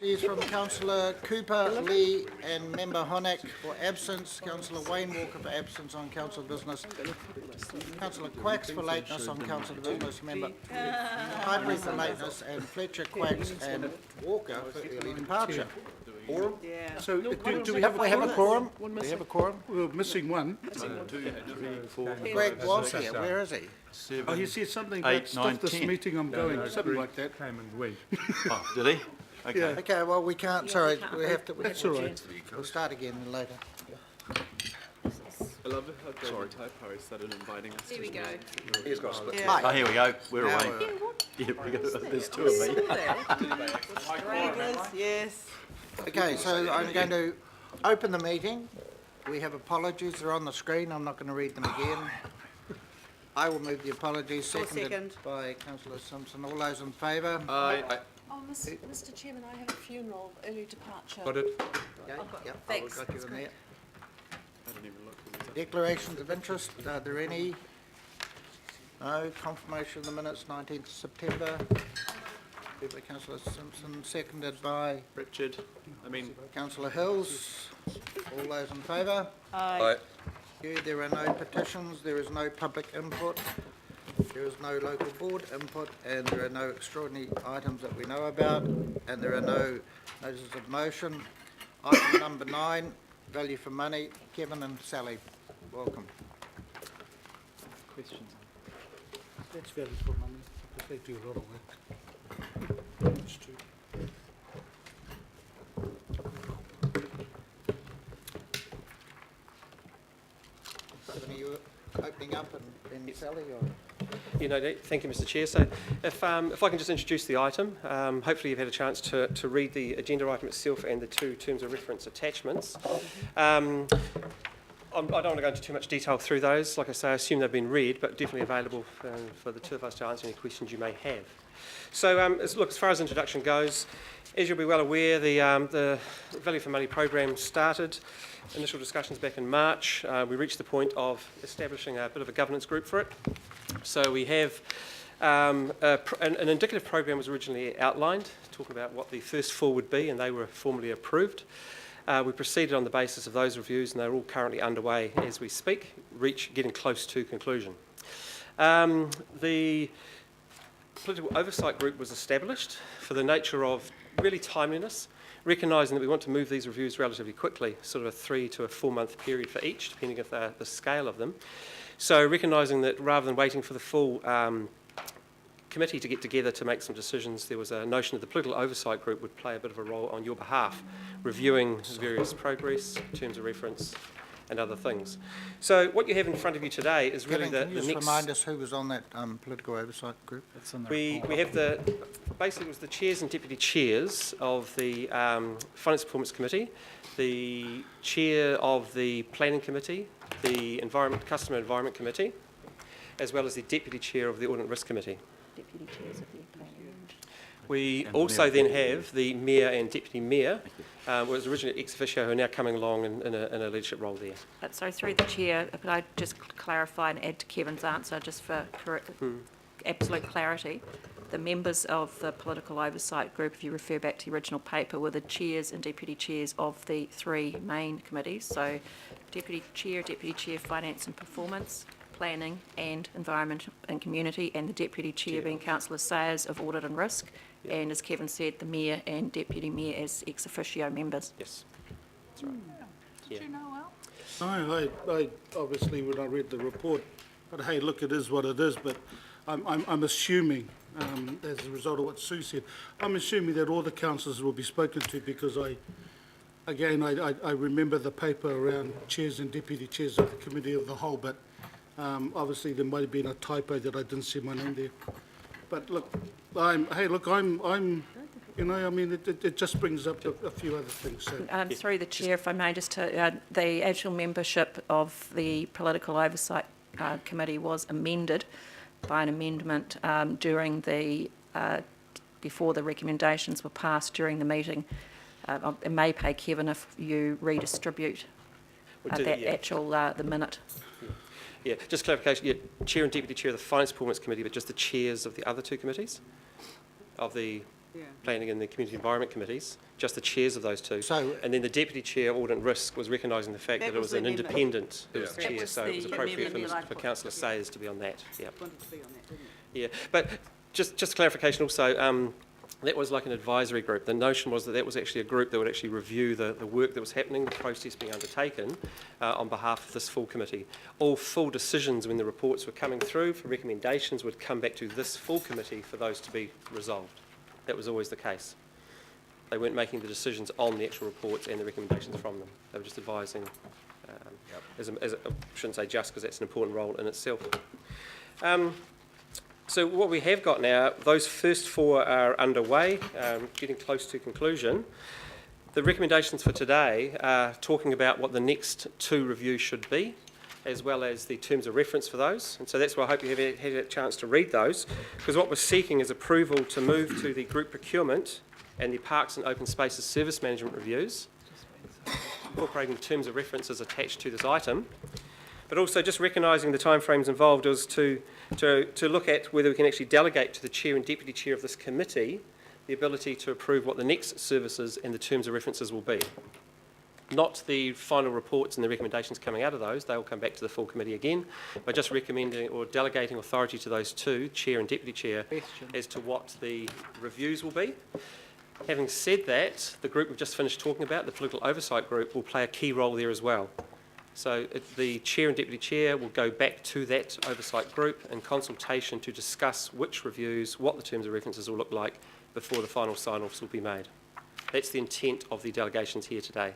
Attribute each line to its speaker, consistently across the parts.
Speaker 1: These from Councillor Cooper, Lee and Member Honeck for absence, Councillor Wayne Walker for absence on council business, Councillor Quacks for lateness on council business, Member Highbury for lateness, and Fletcher, Quacks and Walker for early departure.
Speaker 2: Quorum?
Speaker 3: Yeah.
Speaker 2: So do we
Speaker 1: Have we have a quorum?
Speaker 2: One
Speaker 1: We
Speaker 2: missing.
Speaker 1: have a quorum?
Speaker 2: We're missing one.
Speaker 4: 1, 2, 3, 4,
Speaker 1: Greg was here, where is he?
Speaker 4: 7.
Speaker 2: Oh, he said something
Speaker 4: 8,
Speaker 2: about stop
Speaker 4: 9,
Speaker 2: this
Speaker 4: 10.
Speaker 2: meeting, I'm going, something like that.
Speaker 5: Came and went.
Speaker 4: Oh, did he? Okay.
Speaker 2: Yeah.
Speaker 1: Okay, well, we can't, sorry, we have to,
Speaker 2: That's all right.
Speaker 1: we'll start again later.
Speaker 6: I love how David Typo started inviting us.
Speaker 3: Here we go.
Speaker 2: He's got a split.
Speaker 1: Mike.
Speaker 4: Oh, here we go. We're
Speaker 1: Now
Speaker 4: away. Yeah, we go. There's two of me.
Speaker 3: Stragglers, yes.
Speaker 1: Okay, so I'm going to open the meeting. We have apologies, they're on the screen, I'm not going to read them again. I will move the apologies,
Speaker 3: I'll
Speaker 1: seconded
Speaker 3: second.
Speaker 1: by Councillor Simpson. All those in favour?
Speaker 7: Oh, Mr. Chairman, I have a funeral, early departure.
Speaker 5: Got it?
Speaker 1: Okay, yep,
Speaker 3: Thanks,
Speaker 1: I've got
Speaker 3: that's
Speaker 1: you in there.
Speaker 6: I didn't even look.
Speaker 1: Declarations of interest, are there any? No. Confirmation of the minutes, 19th September. Moved by Councillor Simpson, seconded by
Speaker 6: Richard,
Speaker 1: Councillor Hills. All those in favour?
Speaker 3: Aye.
Speaker 1: There are no petitions, there is no public input, there is no local board input, and there are no extraordinary items that we know about, and there are no notices of motion. Item number 9, value for money. Kevin and Sally, welcome.
Speaker 6: questions.
Speaker 2: That's valid for money, because they do a lot of work. That's true.
Speaker 1: Are you opening up and then Sally, or?
Speaker 8: Thank you, Mr. Chair. So if I can just introduce the item, hopefully you've had a chance to read the agenda item itself and the two terms of reference attachments. I don't want to go into too much detail through those. Like I say, I assume they've been read, but definitely available for the two of us to answer any questions you may have. So as far as introduction goes, as you'll be well aware, the Value for Money program started. Initial discussions back in March. We reached the point of establishing a bit of a governance group for it. So we have an indicative program was originally outlined, talking about what the first four would be, and they were formally approved. We proceeded on the basis of those reviews, and they're all currently underway as we speak, getting close to conclusion. The political oversight group was established for the nature of really timeliness, recognising that we want to move these reviews relatively quickly, sort of a 3 to 4 month period for each, depending on the scale of them. So recognising that rather than waiting for the full committee to get together to make some decisions, there was a notion that the political oversight group would play a bit of a role on your behalf, reviewing various progress, terms of reference and other things. So what you have in front of you today is really
Speaker 1: Kevin, can you
Speaker 8: the
Speaker 1: just
Speaker 8: next...
Speaker 1: remind us who was on that political oversight group?
Speaker 8: We have basically it was the chairs and deputy chairs of the Finance Performance Committee, the chair of the Planning Committee, the Customer Environment Committee, as well as the deputy chair of the Audit and Risk Committee.
Speaker 7: Deputy chairs of the planning.
Speaker 8: We also then have the mayor and deputy mayor, was originally ex officio, who are now coming along in a leadership role there.
Speaker 7: So through the chair, could I just clarify and add to Kevin's answer, just for absolute clarity? The members of the political oversight group, if you refer back to the original paper, were the chairs and deputy chairs of the three main committees. So deputy chair, finance and performance, planning and environment and community, and the deputy chair being Councillor Sayers of audit and risk. Yep. And as Kevin said, the mayor and deputy mayor as ex officio members.
Speaker 8: Yes, that's right.
Speaker 7: Did you know well?
Speaker 2: No, I obviously, when I read the report, but hey, look, it is what it is, but I'm assuming, as a result of what Sue said, I'm assuming that all the councillors will be spoken to, because I remember the paper around chairs and deputy chairs of the committee of the whole, but obviously there might have been a typo that I didn't see my name there. But look, it just brings up a few other things. So.
Speaker 7: Through the chair, if I may, just to, the actual membership of the political oversight committee was amended by an amendment during before the recommendations were passed during the meeting. It may pay Kevin if you redistribute the minute.
Speaker 8: Yeah, just clarification, chair and deputy chair of the Finance Performance Committee, but just the chairs of the other two committees, of the
Speaker 3: Yeah.
Speaker 8: planning and the community environment committees, just the chairs of those two.
Speaker 1: So-
Speaker 8: And then the deputy chair, audit and risk, was recognising the fact
Speaker 3: That
Speaker 8: that it
Speaker 3: was
Speaker 8: was
Speaker 3: the
Speaker 8: an
Speaker 3: amendment.
Speaker 8: independent who was the
Speaker 7: That
Speaker 8: chair,
Speaker 7: was
Speaker 8: so it was
Speaker 7: the
Speaker 8: appropriate
Speaker 7: amendment that I
Speaker 8: for
Speaker 7: put.
Speaker 8: councillor Sayers to be on that, yeah.
Speaker 3: Wanted to be on that, didn't
Speaker 8: Yeah, but just clarification also, that was like an advisory group. The notion was that that was actually a group that would actually review the work that was happening, the process being undertaken on behalf of this full committee. All full decisions when the reports were coming through for recommendations would come back to this full committee for those to be resolved. That was always the case. They weren't making the decisions on the actual reports and the recommendations from them. They were just advising, I shouldn't say just because that's an important role in itself. So what we have got now, those first four are underway, getting close to conclusion. The recommendations for today are talking about what the next two reviews should be, as well as the terms of reference for those. And so that's why I hope you have had a chance to read those, because what we're seeking is approval to move to the group procurement and the parks and open spaces service management reviews, incorporating terms of references attached to this item. But also just recognising the timeframes involved is to look at whether we can actually delegate to the chair and deputy chair of this committee the ability to approve what the next services and the terms of references will be. Not the final reports and the recommendations coming out of those, they will come back to the full committee again, but just recommending or delegating authority to those two, chair and deputy chair, as to what the reviews will be. Having said that, the group we've just finished talking about, the political oversight group, will play a key role there as well. So the chair and deputy chair will go back to that oversight group in consultation to discuss which reviews, what the terms of references will look like before the final sign-offs will be made. That's the intent of the delegations here today.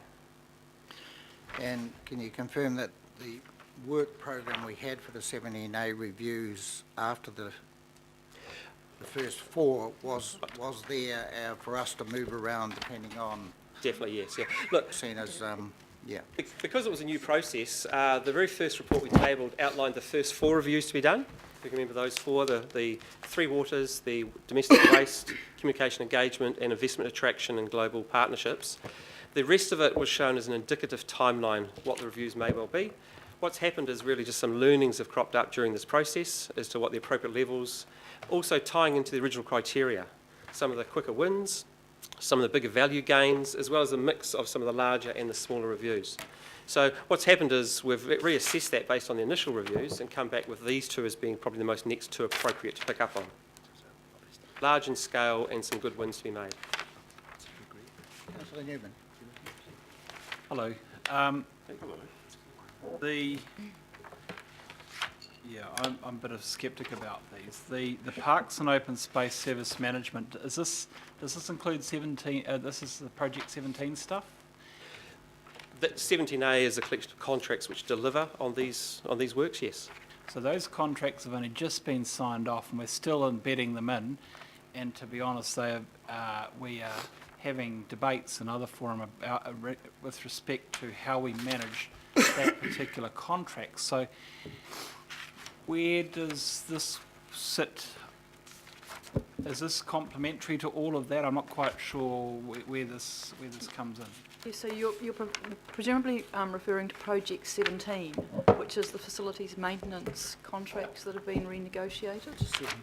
Speaker 1: And can you confirm that the work program we had for the 17A reviews after the first four was there for us to move around depending on,
Speaker 8: Definitely, yes. Yeah. Look,
Speaker 1: seen as, yeah.
Speaker 8: because it was a new process, the very first report we tabled outlined the first four reviews to be done. If you can remember those four, the three waters, the domestic waste, communication engagement and investment attraction and global partnerships. The rest of it was shown as an indicative timeline, what the reviews may well be. What's happened is really just some learnings have cropped up during this process as to what the appropriate levels, also tying into the original criteria, some of the quicker wins, some of the bigger value gains, as well as a mix of some of the larger and the smaller reviews. So what's happened is we've reassessed that based on the initial reviews and come back with these two as being probably the most next two appropriate to pick up on. Large in scale and some good wins to be made.
Speaker 1: Councillor Newman.
Speaker 5: Hello. I'm a bit of a sceptic about these. The Parks and Open Space Service Management, does this include 17, this is the Project 17 stuff?
Speaker 8: That 17A is a collection of contracts which deliver on these works, yes.
Speaker 5: So those contracts have only just been signed off and we're still embedding them in. And to be honest, we are having debates in other forum about, with respect to how we manage that particular contract. So where does this sit? Is this complementary to all of that? I'm not quite sure where this comes in.
Speaker 7: Yeah, so you're presumably referring to Project 17, which is the facilities maintenance contracts that have been renegotiated?
Speaker 2: 17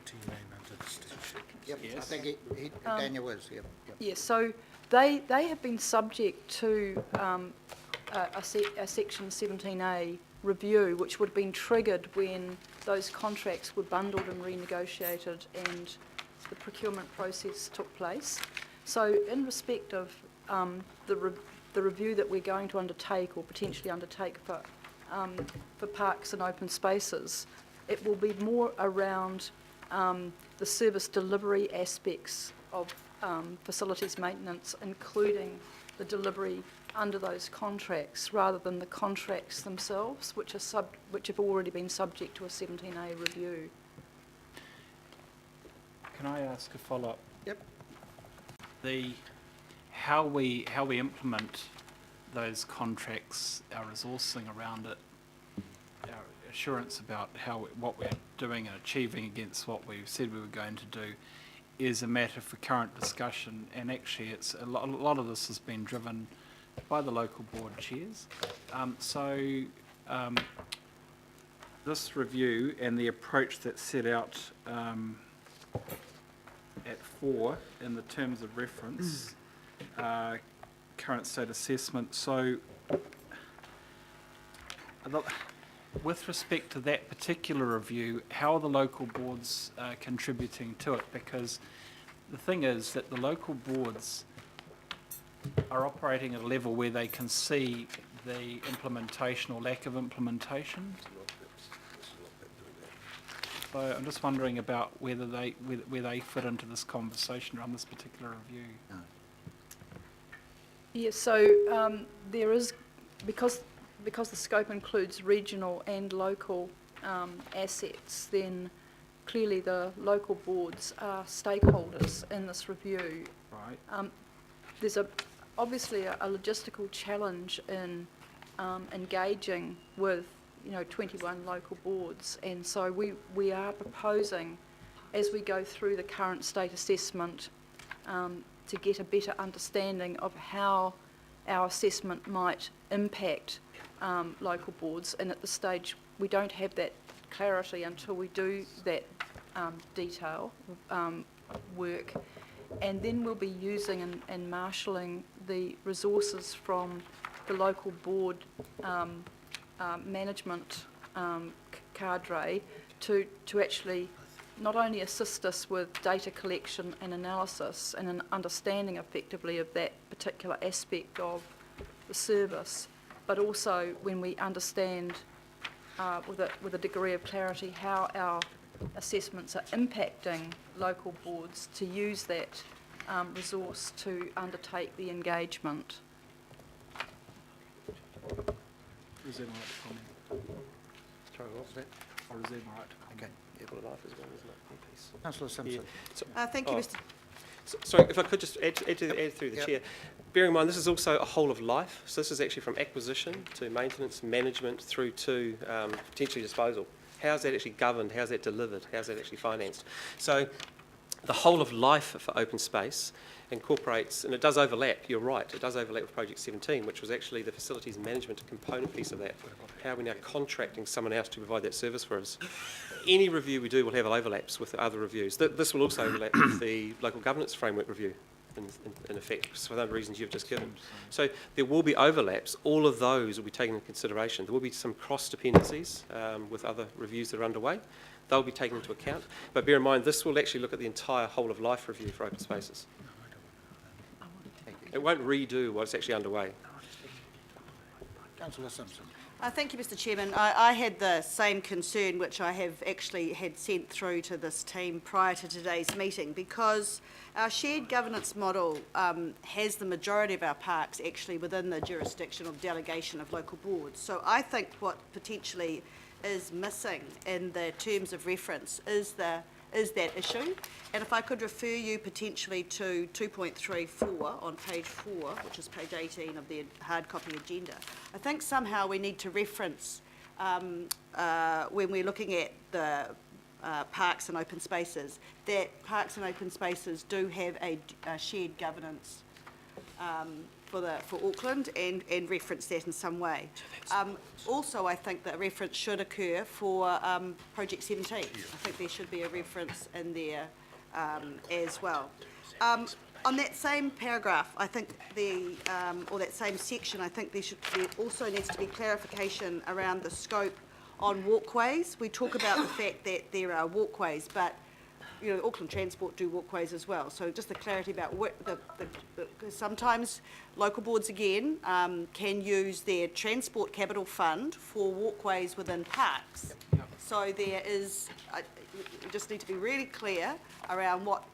Speaker 2: under the statute.
Speaker 1: Yep, I
Speaker 5: Yes.
Speaker 1: think Daniel is, yep.
Speaker 7: Yes, so they have been subject to a Section 17A review, which would have been triggered when those contracts were bundled and renegotiated and the procurement process took place. So in respect of the review that we're going to undertake or potentially undertake for parks and open spaces, it will be more around the service delivery aspects of facilities maintenance, including the delivery under those contracts, rather than the contracts themselves, which have already been subject to a 17A review.
Speaker 5: Can I ask a follow-up?
Speaker 1: Yep.
Speaker 5: How we implement those contracts, our resourcing around it, our assurance about what we're doing and achieving against what we said we were going to do, is a matter for current discussion. And actually, it's a lot of this has been driven by the local board chairs. This review and the approach that's set out at 4 in the terms of reference, current state assessment. So, with respect to that particular review, how are the local boards contributing to it? Because the thing is that the local boards are operating at a level where they can see the implementation or lack of implementation. So I'm just wondering about whether where they fit into this conversation around this particular review.
Speaker 9: Yeah, so there is, because the scope includes regional and local assets, then clearly the local boards are stakeholders in this review.
Speaker 5: Right.
Speaker 9: There's obviously a logistical challenge in engaging with 21 local boards, and so we are proposing, as we go through the current state assessment, to get a better understanding of how our assessment might impact local boards, and at this stage we don't have that clarity until we do that detail work, and then we'll be using and marshalling the resources from the local board management cadre to actually not only assist us with data collection and analysis and an understanding effectively of that particular aspect of the service, but also when we understand with a degree of clarity how our assessments are impacting local boards, to use that resource to undertake the engagement.
Speaker 5: Reserve my right to comment.
Speaker 8: Sorry, what was that?
Speaker 5: Or reserve my right to comment.
Speaker 1: Okay.
Speaker 8: Equal life as well, isn't it? Piece.
Speaker 1: Councillor Simpson.
Speaker 8: So,
Speaker 3: Thank you, Mr.
Speaker 8: sorry, if I could just add through the
Speaker 1: Yep.
Speaker 8: chair. Bearing in mind, this is also a whole of life. So this is actually from acquisition to maintenance, management, through to potentially disposal. How's that actually governed? How's that delivered? How's that actually financed? So the whole of life for open space incorporates, and it does overlap, you're right, it does overlap with Project 17, which was actually the facilities management component piece of that. How are we now contracting someone else to provide that service for us? Any review we do will have overlaps with other reviews. This will also overlap with the local governance framework review, in effect, for the reasons you've just given. So there will be overlaps. All of those will be taken into consideration. There will be some cross-dependencies with other reviews that are underway. They'll be taken into account. But bear in mind, this will actually look at the entire whole of life review for open spaces. It won't redo what's actually underway.
Speaker 1: Councillor Simpson.
Speaker 3: Thank you, Mr. Chairman. I had the same concern, which I have actually had sent through to this team prior to today's meeting, because our shared governance model has the majority of our parks actually within the jurisdiction of delegation of local boards. So I think what potentially is missing in the terms of reference is that issue. And if I could refer you potentially to 2.34 on page 4, which is page 18 of the hard copy agenda. I think somehow we need to reference when we're looking at the parks and open spaces, that parks and open spaces do have a shared governance for Auckland, and reference that in some way. Also, I think that a reference should occur for Project 17. I think there should be a reference in there as well. On that same paragraph, I think or that same section, I think there also needs to be clarification around the scope on walkways. We talk about the fact that there are walkways, but Auckland Transport do walkways as well. So just the clarity about what sometimes local boards again can use their transport capital fund for walkways within parks. Yep. So there is, you just need to be really clear around what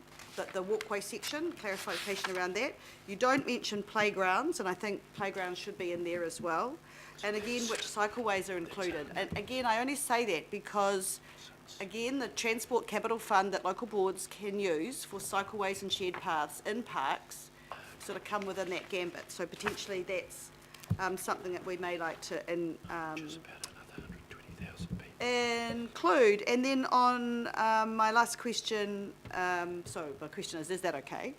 Speaker 3: the walkway section, clarification around that. You don't mention playgrounds, and I think playgrounds should be in there as well. And again, which cycleways are included. And again, I only say that because again, the Transport Capital Fund that local boards can use for cycleways and shared paths in parks sort of come within that gambit. So potentially that's something that we may like to include. And then on my last question, so my question is that okay?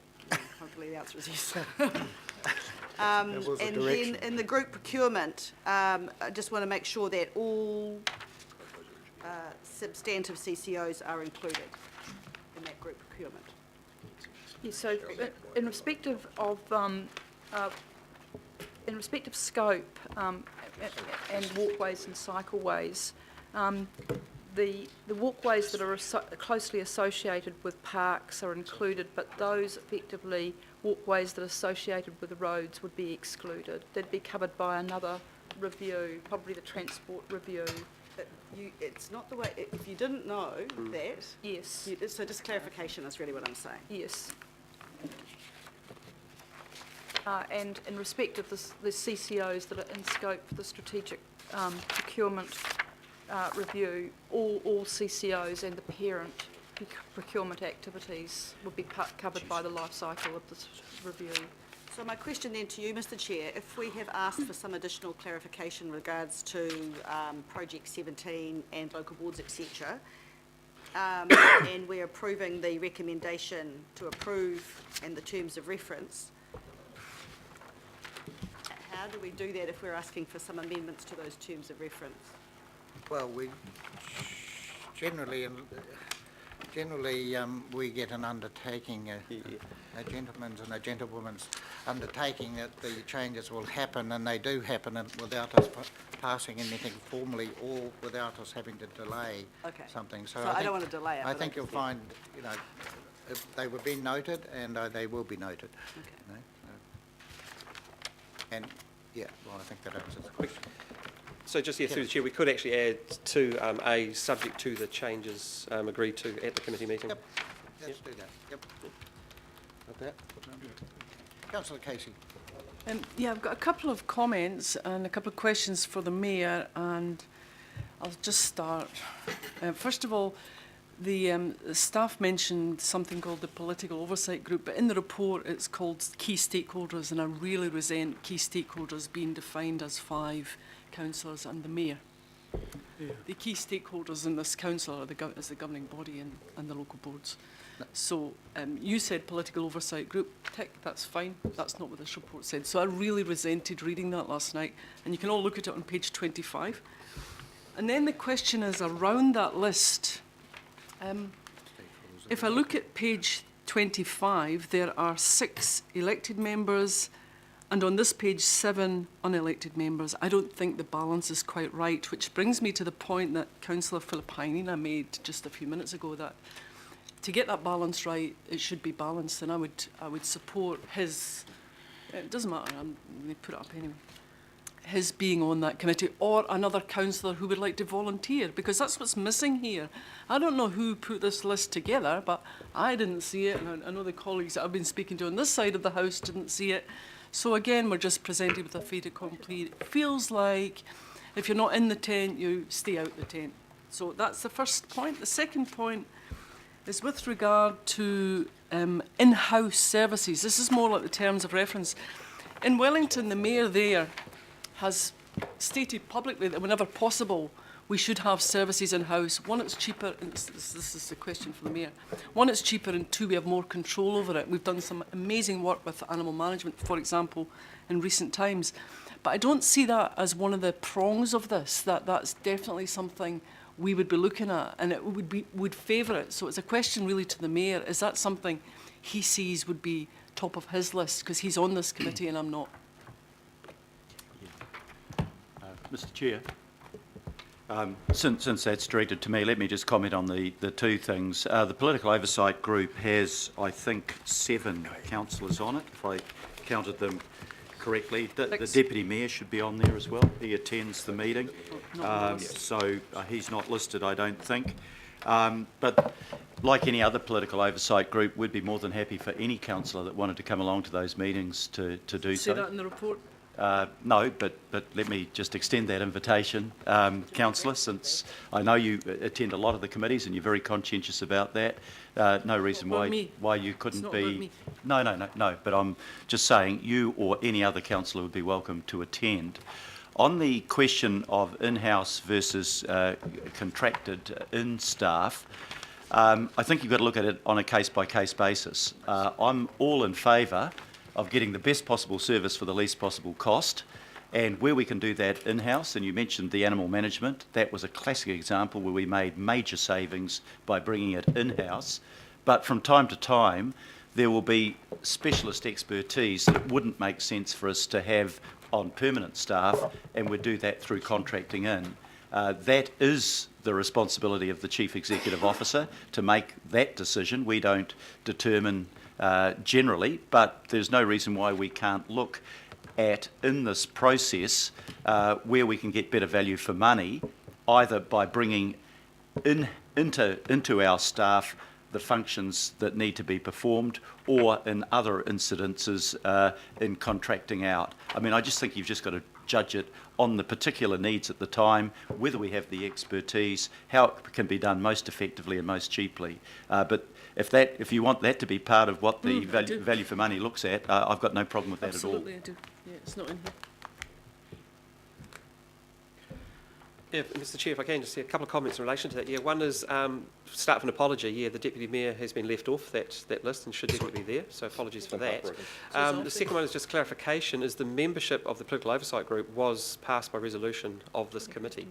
Speaker 3: Hopefully the answer is yes. And then in the group procurement, I just want to make sure that all substantive CCOs are included in that group procurement.
Speaker 9: Yeah, so in respect of scope and walkways and cycleways, the walkways that are closely associated with parks are included, but those effectively walkways that are associated with the roads would be excluded. They'd be covered by another review, probably the transport review.
Speaker 3: It's not the way, if you didn't know that.
Speaker 9: Yes.
Speaker 3: So just clarification is really what I'm saying.
Speaker 9: Yes. And in respect of the CCOs that are in scope for the strategic procurement review, all CCOs and the parent procurement activities would be covered by the life cycle of this review.
Speaker 3: So my question then to you, Mr Chair, if we have asked for some additional clarification in regards to Project 17 and local boards, etc., and we're approving the recommendation to approve and the terms of reference, how do we do that if we're asking for some amendments to those terms of reference?
Speaker 1: Well, we generally we get an undertaking, a gentleman's and a gentlewoman's undertaking that the changes will happen, and they do happen without us passing anything formally or without us having to delay something.
Speaker 3: So I don't want to delay it.
Speaker 1: I think you'll find, you know, if they were being noted, and they will be noted.
Speaker 3: Okay.
Speaker 1: You know, and yeah, well, I think that answers the question.
Speaker 8: So just, through the Chair, we could actually add to A, subject to the changes agreed to at the committee meeting.
Speaker 1: Yep, let's do that. Yep. Got that? Councillor Casey.
Speaker 10: Yeah, I've got a couple of comments and a couple of questions for the Mayor, and I'll just start. First of all, the staff mentioned something called the Political Oversight Group, but in the report it's called Key Stakeholders, and I really resent key stakeholders being defined as 5 councillors and the Mayor.
Speaker 2: Yeah.
Speaker 10: The key stakeholders in this council are is the governing body and the local boards. So you said Political Oversight Group, tick, that's fine. That's not what this report said. So I really resented reading that last night, and you can all look at it on page 25. And then the question is around that list. If I look at page 25, there are 6 elected members, and on this page 7 unelected members. I don't think the balance is quite right, which brings me to the point that Councillor Philippine made just a few minutes ago, that to get that balance right, it should be balanced, and I would support his, it doesn't matter, I'm going to put it up anyway, his being on that committee, or another councillor who would like to volunteer, because that's what's missing here. I don't know who put this list together, but I didn't see it, and I know the colleagues that I've been speaking to on this side of the House didn't see it. So again, we're just presented with a fait accompli. It feels like if you're not in the tent, you stay out the tent. So that's the first point. The second point is with regard to in-house services. This is more like the terms of reference. In Wellington, the Mayor there has stated publicly that whenever possible, we should have services in-house. One, it's cheaper, and this is the question for the Mayor. One, it's cheaper, and 2, we have more control over it. We've done some amazing work with animal management, for example, in recent times. But I don't see that as one of the prongs of this, that's definitely something we would be looking at, and it would favour it. So it's a question really to the Mayor, is that something he sees would be top of his list, because he's on this committee and I'm not?
Speaker 4: Mr Chair, since that's directed to me, let me just comment on the 2 things. The Political Oversight Group has, I think, 7 councillors on it, if I counted them correctly. The Deputy Mayor should be on there as well. He attends the meeting. So he's not listed, I don't think. But like any other Political Oversight Group, we'd be more than happy for any councillor that wanted to come along to those meetings to do so.
Speaker 10: See that in the report?
Speaker 4: No, but let me just extend that invitation, councillor, since I know you attend a lot of the committees and you're very conscientious about that. No reason why you couldn't be. No. But I'm just saying you or any other councillor would be welcome to attend. On the question of in-house versus contracted in staff, I think you've got to look at it on a case-by-case basis. I'm all in favour of getting the best possible service for the least possible cost, and where we can do that in-house, and you mentioned the animal management, that was a classic example where we made major savings by bringing it in-house. but from time to time, there will be specialist expertise that wouldn't make sense for us to have on permanent staff, and we do that through contracting in. That is the responsibility of the Chief Executive Officer to make that decision. We don't determine generally, but there's no reason why we can't look at, in this process, where we can get better value for money, either by bringing into our staff the functions that need to be performed, or in other incidences in contracting out. I mean, I just think you've just got to judge it on the particular needs at the time, whether we have the expertise, how it can be done most effectively and most cheaply. But if you want that to be part of what the value for money looks at, I've got no problem with that at all.
Speaker 10: Absolutely, I do. Yeah, it's not in here.
Speaker 8: Yeah, Mr Chair, if I can just say a couple of comments in relation to that. Yeah, one is start with an apology. Yeah, the Deputy Mayor has been left off that list and should definitely be there, so apologies for that. The second one is just clarification, is the membership of the Political Oversight Group was passed by resolution of this committee.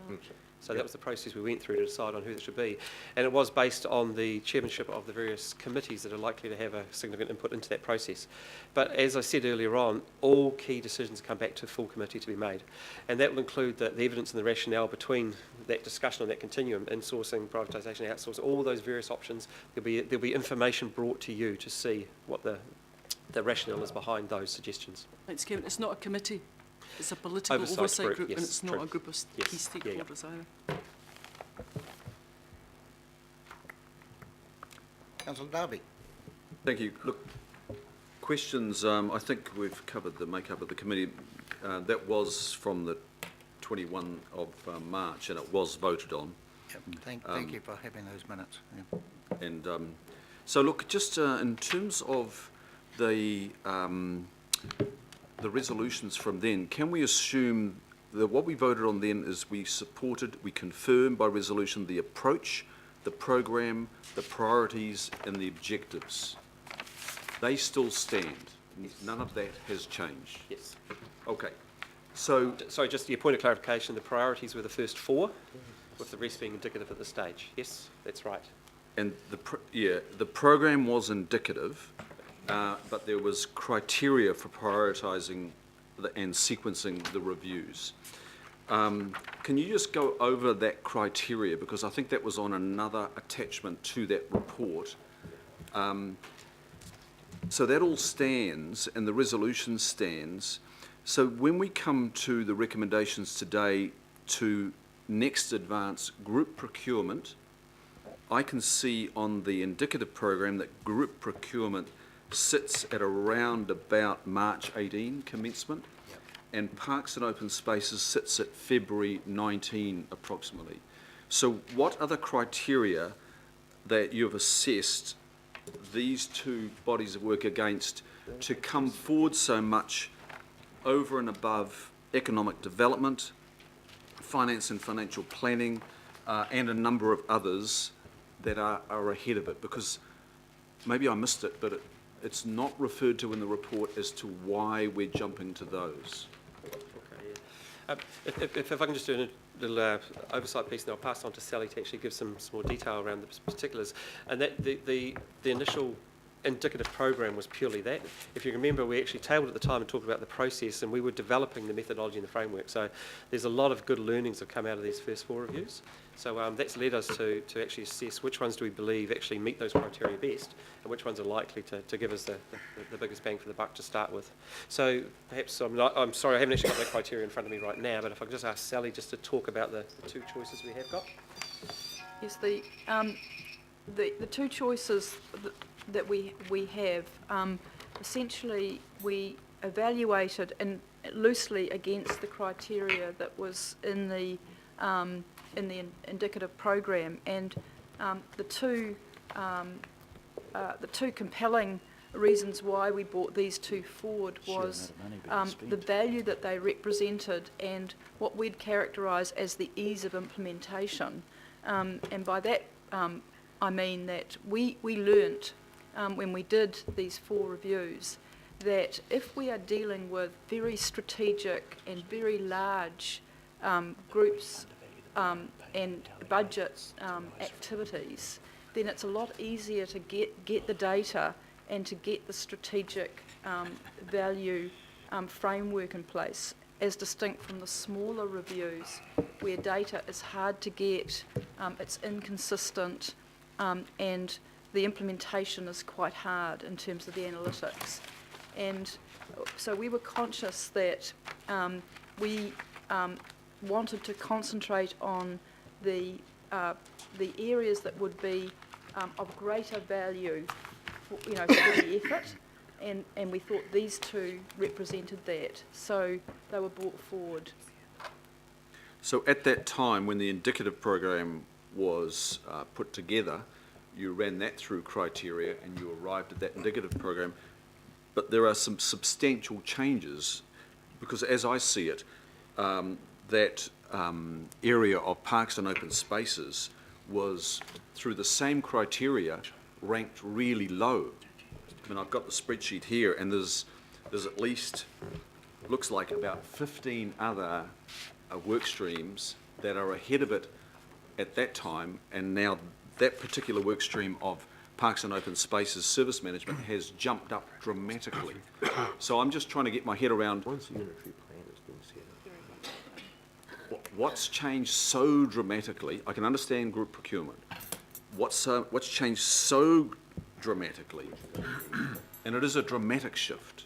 Speaker 8: So that was the process we went through to decide on who it should be. And it was based on the chairmanship of the various committees that are likely to have a significant input into that process. But as I said earlier on, all key decisions come back to full committee to be made. And that will include the evidence and the rationale between that discussion on that continuum, insourcing, privatisation, outsourcing, all those various options. There'll be information brought to you to see what the rationale is behind those suggestions.
Speaker 10: Thanks, Kevin. It's not a committee. It's a political oversight group, and it's not a group of key stakeholders either.
Speaker 1: Councillor Darby.
Speaker 11: Thank you. Look, questions, I think we've covered the makeup of the committee. That was from the 21 of March, and it was voted on.
Speaker 1: Yep. Thank you for having those minutes. Yeah.
Speaker 11: And so, look, just in terms of the resolutions from then, can we assume that what we voted on then is we confirmed by resolution the approach, the program, the priorities and the objectives? They still stand.
Speaker 8: Yes.
Speaker 11: None of that has changed.
Speaker 8: Yes.
Speaker 11: Okay. So,
Speaker 8: sorry, just your point of clarification, the priorities were the first four, with the rest being indicative at this stage. Yes, that's right.
Speaker 11: and the program was indicative, but there was criteria for prioritising and sequencing the reviews. Can you just go over that criteria, because I think that was on another attachment to that report. So that all stands and the resolution stands. So when we come to the recommendations today to next advance group procurement, I can see on the indicative program that group procurement sits at around about March 18 commencement, and Parks and Open Spaces sits at February 19 approximately. So what are the criteria that you've assessed these two bodies of work against to come forward so much over and above economic development, finance and financial planning, and a number of others that are ahead of it? Because maybe I missed it, but it's not referred to in the report as to why we're jumping to those.
Speaker 8: Okay, yeah. If I can just do a little oversight piece, and I'll pass on to Sally to actually give some more detail around the particulars. And that the initial indicative program was purely that. If you remember, we actually tabled at the time and talked about the process, and we were developing the methodology and the framework. So there's a lot of good learnings that have come out of these first four reviews. So that's led us to actually assess which ones do we believe actually meet those criteria best, and which ones are likely to give us the biggest bang for the buck to start with. So perhaps, I'm sorry, I haven't actually got that criteria in front of me right now, but if I could just ask Sally just to talk about the two choices we have got.
Speaker 9: Yes, the two choices that we have, essentially we evaluated and loosely against the criteria that was in the indicative program, and the two compelling reasons why we brought these two forward was the value that they represented and what we'd characterise as the ease of implementation, and by that I mean that we learnt when we did these four reviews that if we are dealing with very strategic and very large groups and budget activities, then it's a lot easier to get the data and to get the strategic value framework in place, as distinct from the smaller reviews where data is hard to get, it's inconsistent, and the implementation is quite hard in terms of the analytics. And so we were conscious that we wanted to concentrate on the areas that would be of greater value for, for the effort, and we thought these two represented that, so they were brought forward.
Speaker 11: So at that time, when the indicative program was put together, you ran that through criteria and you arrived at that indicative program, but there are some substantial changes, because as I see it, that area of parks and open spaces was, through the same criteria, ranked really low. I mean, I've got the spreadsheet here, and there's at least, looks like about 15 other work streams that are ahead of it at that time, and now that particular work stream of Parks and Open Spaces Service Management has jumped up dramatically. So I'm just trying to get my head around what's changed so dramatically. I can understand group procurement. What's changed so dramatically, and it is a dramatic shift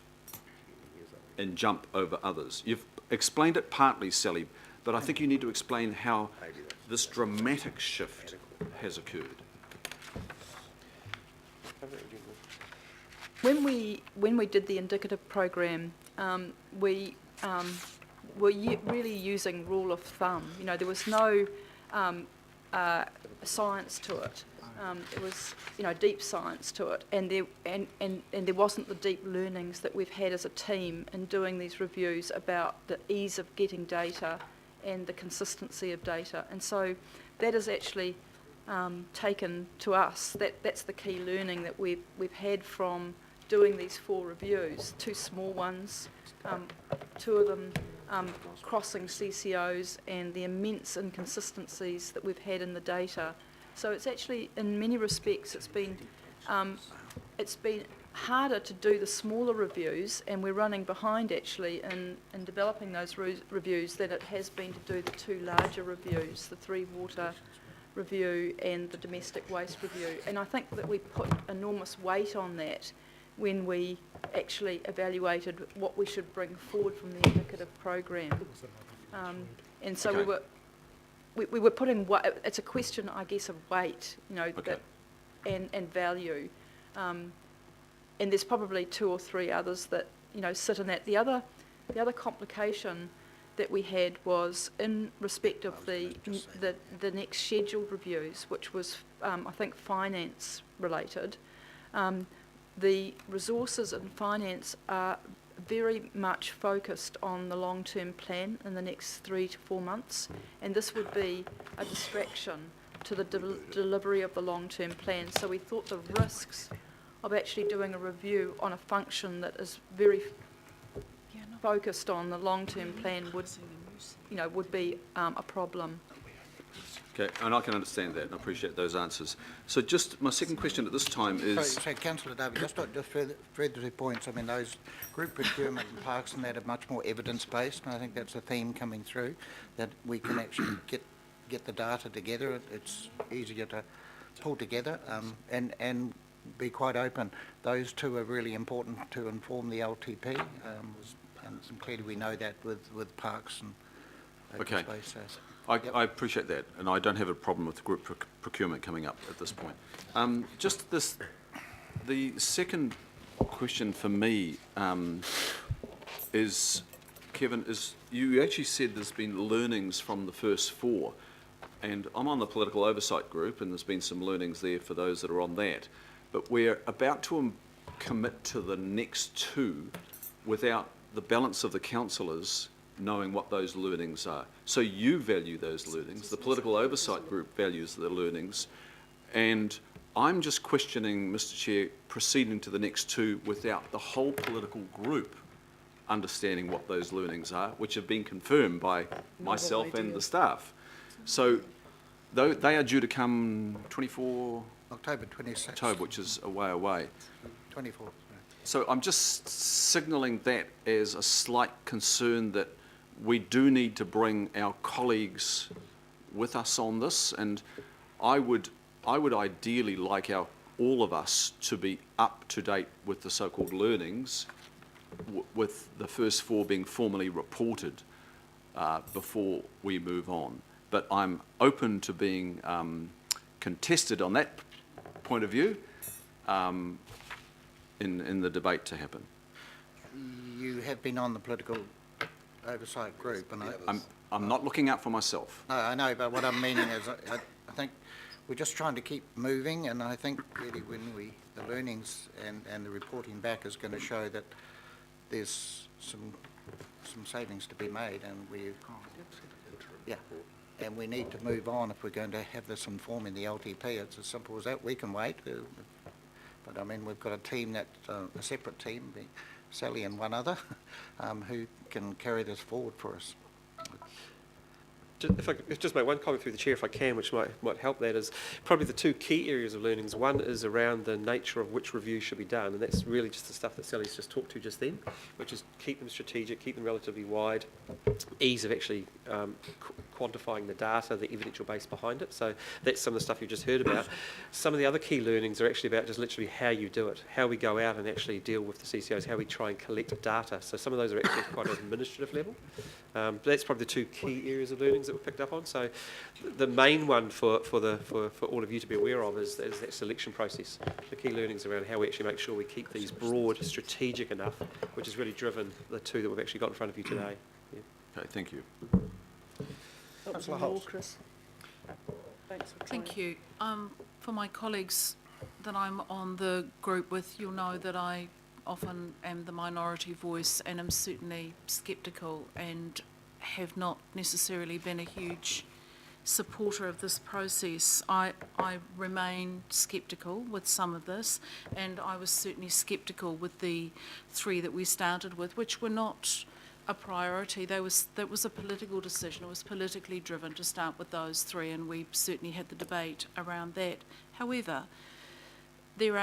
Speaker 11: and jump over others. You've explained it partly, Sally, but I think you need to explain how this dramatic shift has occurred.
Speaker 9: When we did the indicative program, we were really using rule of thumb. There was no science to it. It was, deep science to it, and there wasn't the deep learnings that we've had as a team in doing these reviews about the ease of getting data and the consistency of data. And so that is actually taken to us. That's the key learning that we've had from doing these 4 reviews, 2 small ones, 2 of them crossing CCOs, and the immense inconsistencies that we've had in the data. So it's actually, in many respects, it's been harder to do the smaller reviews, and we're running behind actually in developing those reviews than it has been to do the 2 larger reviews, the 3 water review and the domestic waste review. And I think that we put enormous weight on that when we actually evaluated what we should bring forward from the indicative program. And so
Speaker 11: Okay.
Speaker 9: we were putting, it's a question, I guess, of weight,
Speaker 11: Okay.
Speaker 9: and value. And there's probably 2 or 3 others that, sit in that. The other complication that we had was in respect of the next scheduled reviews, which was, I think, finance related. The resources in finance are very much focused on the long-term plan in the next 3 to 4 months, and this would be a distraction to the delivery of the long-term plan. So we thought the risks of actually doing a review on a function that is very focused on the long-term plan would be a problem.
Speaker 11: Okay, and I can understand that and I appreciate those answers. So just my second question at this time is...
Speaker 1: So Councillor David, just further to points, I mean, those group procurement and parks and that are much more evidence-based, and I think that's a theme coming through, that we can actually get the data together. It's easier to pull together and be quite open. Those 2 are really important to inform the LTP, and clearly we know that with parks and open
Speaker 11: Okay.
Speaker 1: spaces.
Speaker 11: I appreciate that, and I don't have a problem with group procurement coming up at this point. The second question for me is, Kevin, is you actually said there's been learnings from the first 4, and I'm on the political oversight group, and there's been some learnings there for those that are on that, but we're about to commit to the next 2 without the balance of the councillors knowing what those learnings are. So you value those learnings, the political oversight group values the learnings, and I'm just questioning, Mr Chair, proceeding to the next 2 without the whole political group understanding what those learnings are, which have been confirmed by myself and the staff. So though they are due to come 24
Speaker 1: October 26th.
Speaker 11: October, which is a way away.
Speaker 1: 24th.
Speaker 11: So I'm just signalling that as a slight concern that we do need to bring our colleagues with us on this, and I would ideally like all of us to be up to date with the so-called learnings, with the first 4 being formally reported before we move on. But I'm open to being contested on that point of view in the debate to happen.
Speaker 1: You have been on the political oversight group, and
Speaker 11: I'm not looking out for myself.
Speaker 1: no, I know, but what I'm meaning is I think we're just trying to keep moving, and I think really when the learnings and the reporting back is going to show that there's some savings to be made, and and we need to move on if we're going to have this informing the LTP. It's as simple as that. We can wait, but I mean, we've got a team a separate team, Sally and one other, who can carry this forward for us.
Speaker 8: If I could just make one comment through the chair, if I can, which might help, that is probably the 2 key areas of learnings. One is around the nature of which review should be done, and that's really just the stuff that Sally's just talked to just then, which is keep them strategic, keep them relatively wide, ease of actually quantifying the data, the evidential base behind it. So that's some of the stuff you just heard about. Some of the other key learnings are actually about just literally how you do it, how we go out and actually deal with the CCOs, how we try and collect data. So some of those are actually quite at an administrative level. But that's probably the 2 key areas of learnings that we've picked up on. So the main one for all of you to be aware of is that selection process. The key learnings around how we actually make sure we keep these broad, strategic enough, which has really driven the 2 that we've actually got in front of you today. Yeah.
Speaker 11: Okay, thank you.
Speaker 9: That was
Speaker 1: Councillor
Speaker 9: all,
Speaker 1: Holtz.
Speaker 9: Chris. Thanks for trying.
Speaker 10: Thank you. For my colleagues that I'm on the group with, you'll know that I often am the minority voice and am certainly sceptical and have not necessarily been a huge supporter of this process. I remain sceptical with some of this, and I was certainly sceptical with the 3 that we started with, which were not a priority. That was a political decision. It was politically driven to start with those 3, and we certainly had the debate around that. However, there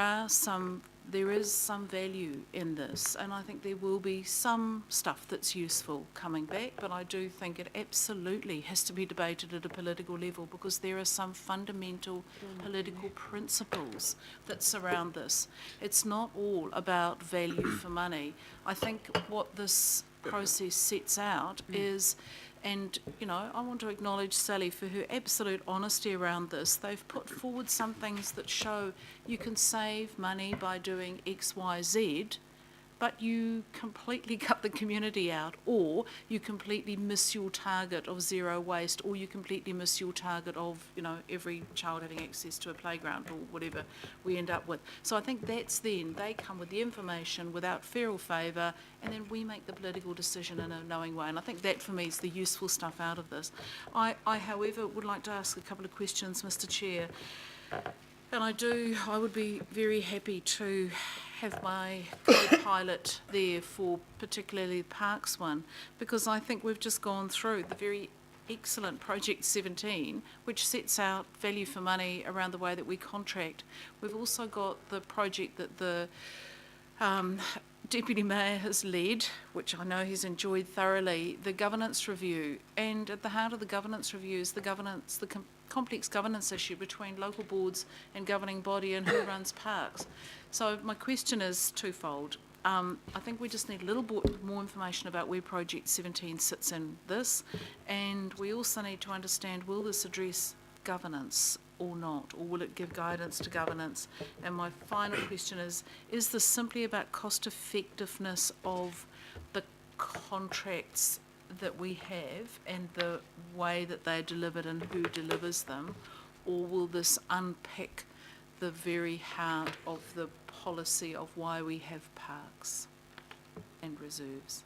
Speaker 10: is some value in this, and I think there will be some stuff that's useful coming back, but I do think it absolutely has to be debated at a political level, because there are some fundamental political principles that surround this. It's not all about value for money. I think what this process sets out is, and I want to acknowledge Sally for her absolute honesty around this. They've put forward some things that show you can save money by doing X, Y, Z, but you completely cut the community out, or you completely miss your target of 0 waste, or you completely miss your target of, every child having access to a playground, or whatever we end up with. So I think that's then, they come with the information without fear or favour, and then we make the political decision in a knowing way. And I think that, for me, is the useful stuff out of this. I however, would like to ask a couple of questions, Mr. Chair. And I would be very happy to have my co-pilot there for particularly the Parks one, because I think we've just gone through the very excellent Project 17, which sets out value for money around the way that we contract. We've also got the project that the Deputy Mayor has led, which I know he's enjoyed thoroughly, the governance review. And at the heart of the governance review is the complex governance issue between local boards and governing body and who runs parks. So my question is twofold. I think we just need a little bit more information about where Project 17 sits in this, and we also need to understand, will this address governance or not, or will it give guidance to governance? And my final question is this simply about cost effectiveness of the contracts that we have and the way that they're delivered and who delivers them, or will this unpick the very heart of the policy of why we have parks and reserves?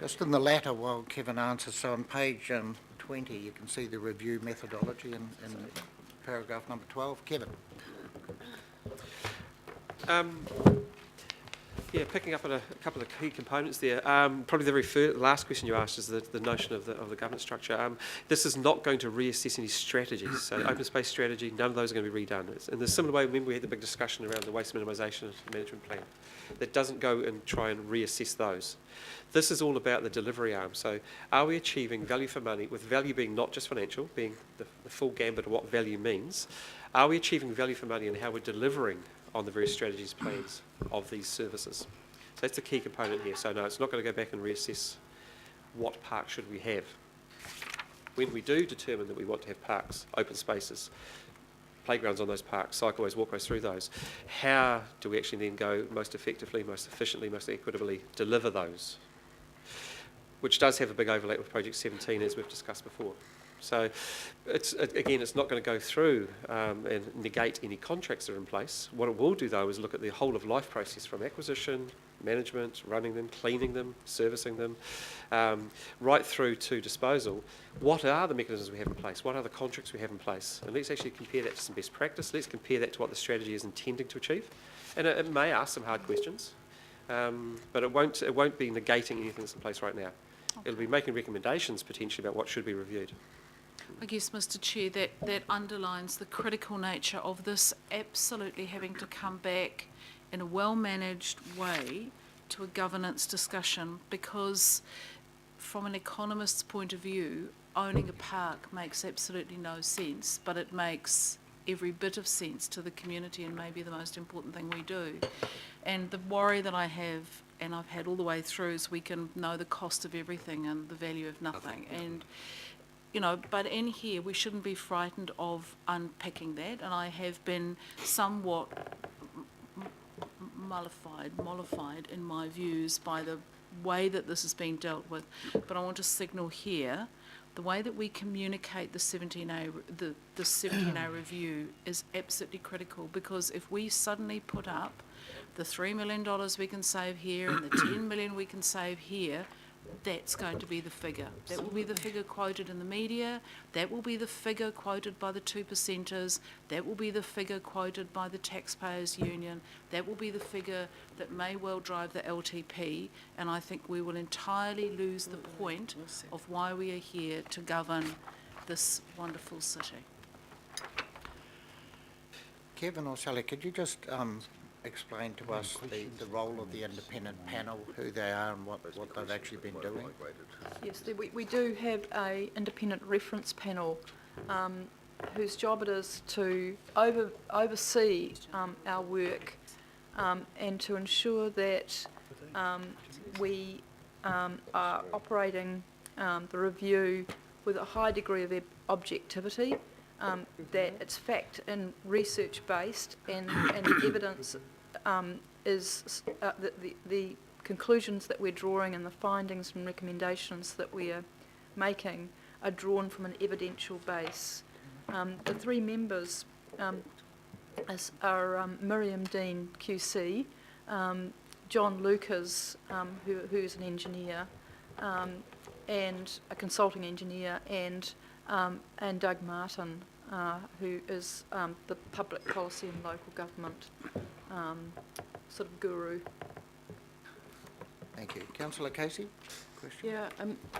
Speaker 1: Just in the latter, while Kevin answers, so on page 20, you can see the review methodology in paragraph number 12. Kevin.
Speaker 8: Yeah, picking up on a couple of key components there. Probably the very last question you asked is the notion of the governance structure. This is not going to reassess any strategies. So open space strategy, none of those are going to be redone. It's in the similar way, remember we had the big discussion around the waste minimisation management plan. That doesn't go and try and reassess those. This is all about the delivery arm. So are we achieving value for money, with value being not just financial, being the full gambit of what value means? Are we achieving value for money and how we're delivering on the various strategies, plans of these services? So that's the key component here. So no, it's not going to go back and reassess what park should we have. When we do determine that we want to have parks, open spaces, playgrounds on those parks, cycleways, walkways through those, how do we actually then go most effectively, most efficiently, most equitably deliver those? Which does have a big overlap with Project 17, as we've discussed before. So, again, it's not going to go through and negate any contracts that are in place. What it will do, though, is look at the whole of life process from acquisition, management, running them, cleaning them, servicing them, right through to disposal. What are the mechanisms we have in place? What are the contracts we have in place? And let's actually compare that to some best practice. Let's compare that to what the strategy is intending to achieve. And it may ask some hard questions, but it won't be negating anything that's in place right now. Okay. It'll be making recommendations potentially about what should be reviewed.
Speaker 12: I guess, Mr. Chair, that underlines the critical nature of this absolutely having to come back in a well-managed way to a governance discussion, because from an economist's point of view, owning a park makes absolutely no sense, but it makes every bit of sense to the community and maybe the most important thing we do. And the worry that I have, and I've had all the way through, is we can know the cost of everything and the value of nothing. And you know, but in here we shouldn't be frightened of unpicking that, and I have been somewhat mollified in my views by the way that this is being dealt with. But I want to signal here, the way that we communicate the 17A, the 17A review is absolutely critical, because if we suddenly put up the $3 million we can save here and the 10 million we can save here, that's going to be the figure. That will be the figure quoted in the media, that will be the figure quoted by the 2%ers, that will be the figure quoted by the Taxpayers Union, that will be the figure that may well drive the LTP, and I think we will entirely lose the point of why we are here to govern this wonderful city.
Speaker 1: Kevin or Sally, could you just explain to us the role of the independent panel, who they are and what they've actually been doing?
Speaker 9: Yes, we do have an independent reference panel whose job it is to oversee our work and to ensure that we are operating the review with a high degree of objectivity, that it's fact and research based, and the evidence is the conclusions that we're drawing and the findings and recommendations that we are making are drawn from an evidential base. The three members are Miriam Dean QC, John Lucas, who's an engineer and a consulting engineer, and Doug Martin, who is the public policy and local government sort of guru.
Speaker 1: Thank you. Councillor Casey, question?
Speaker 10: Yeah,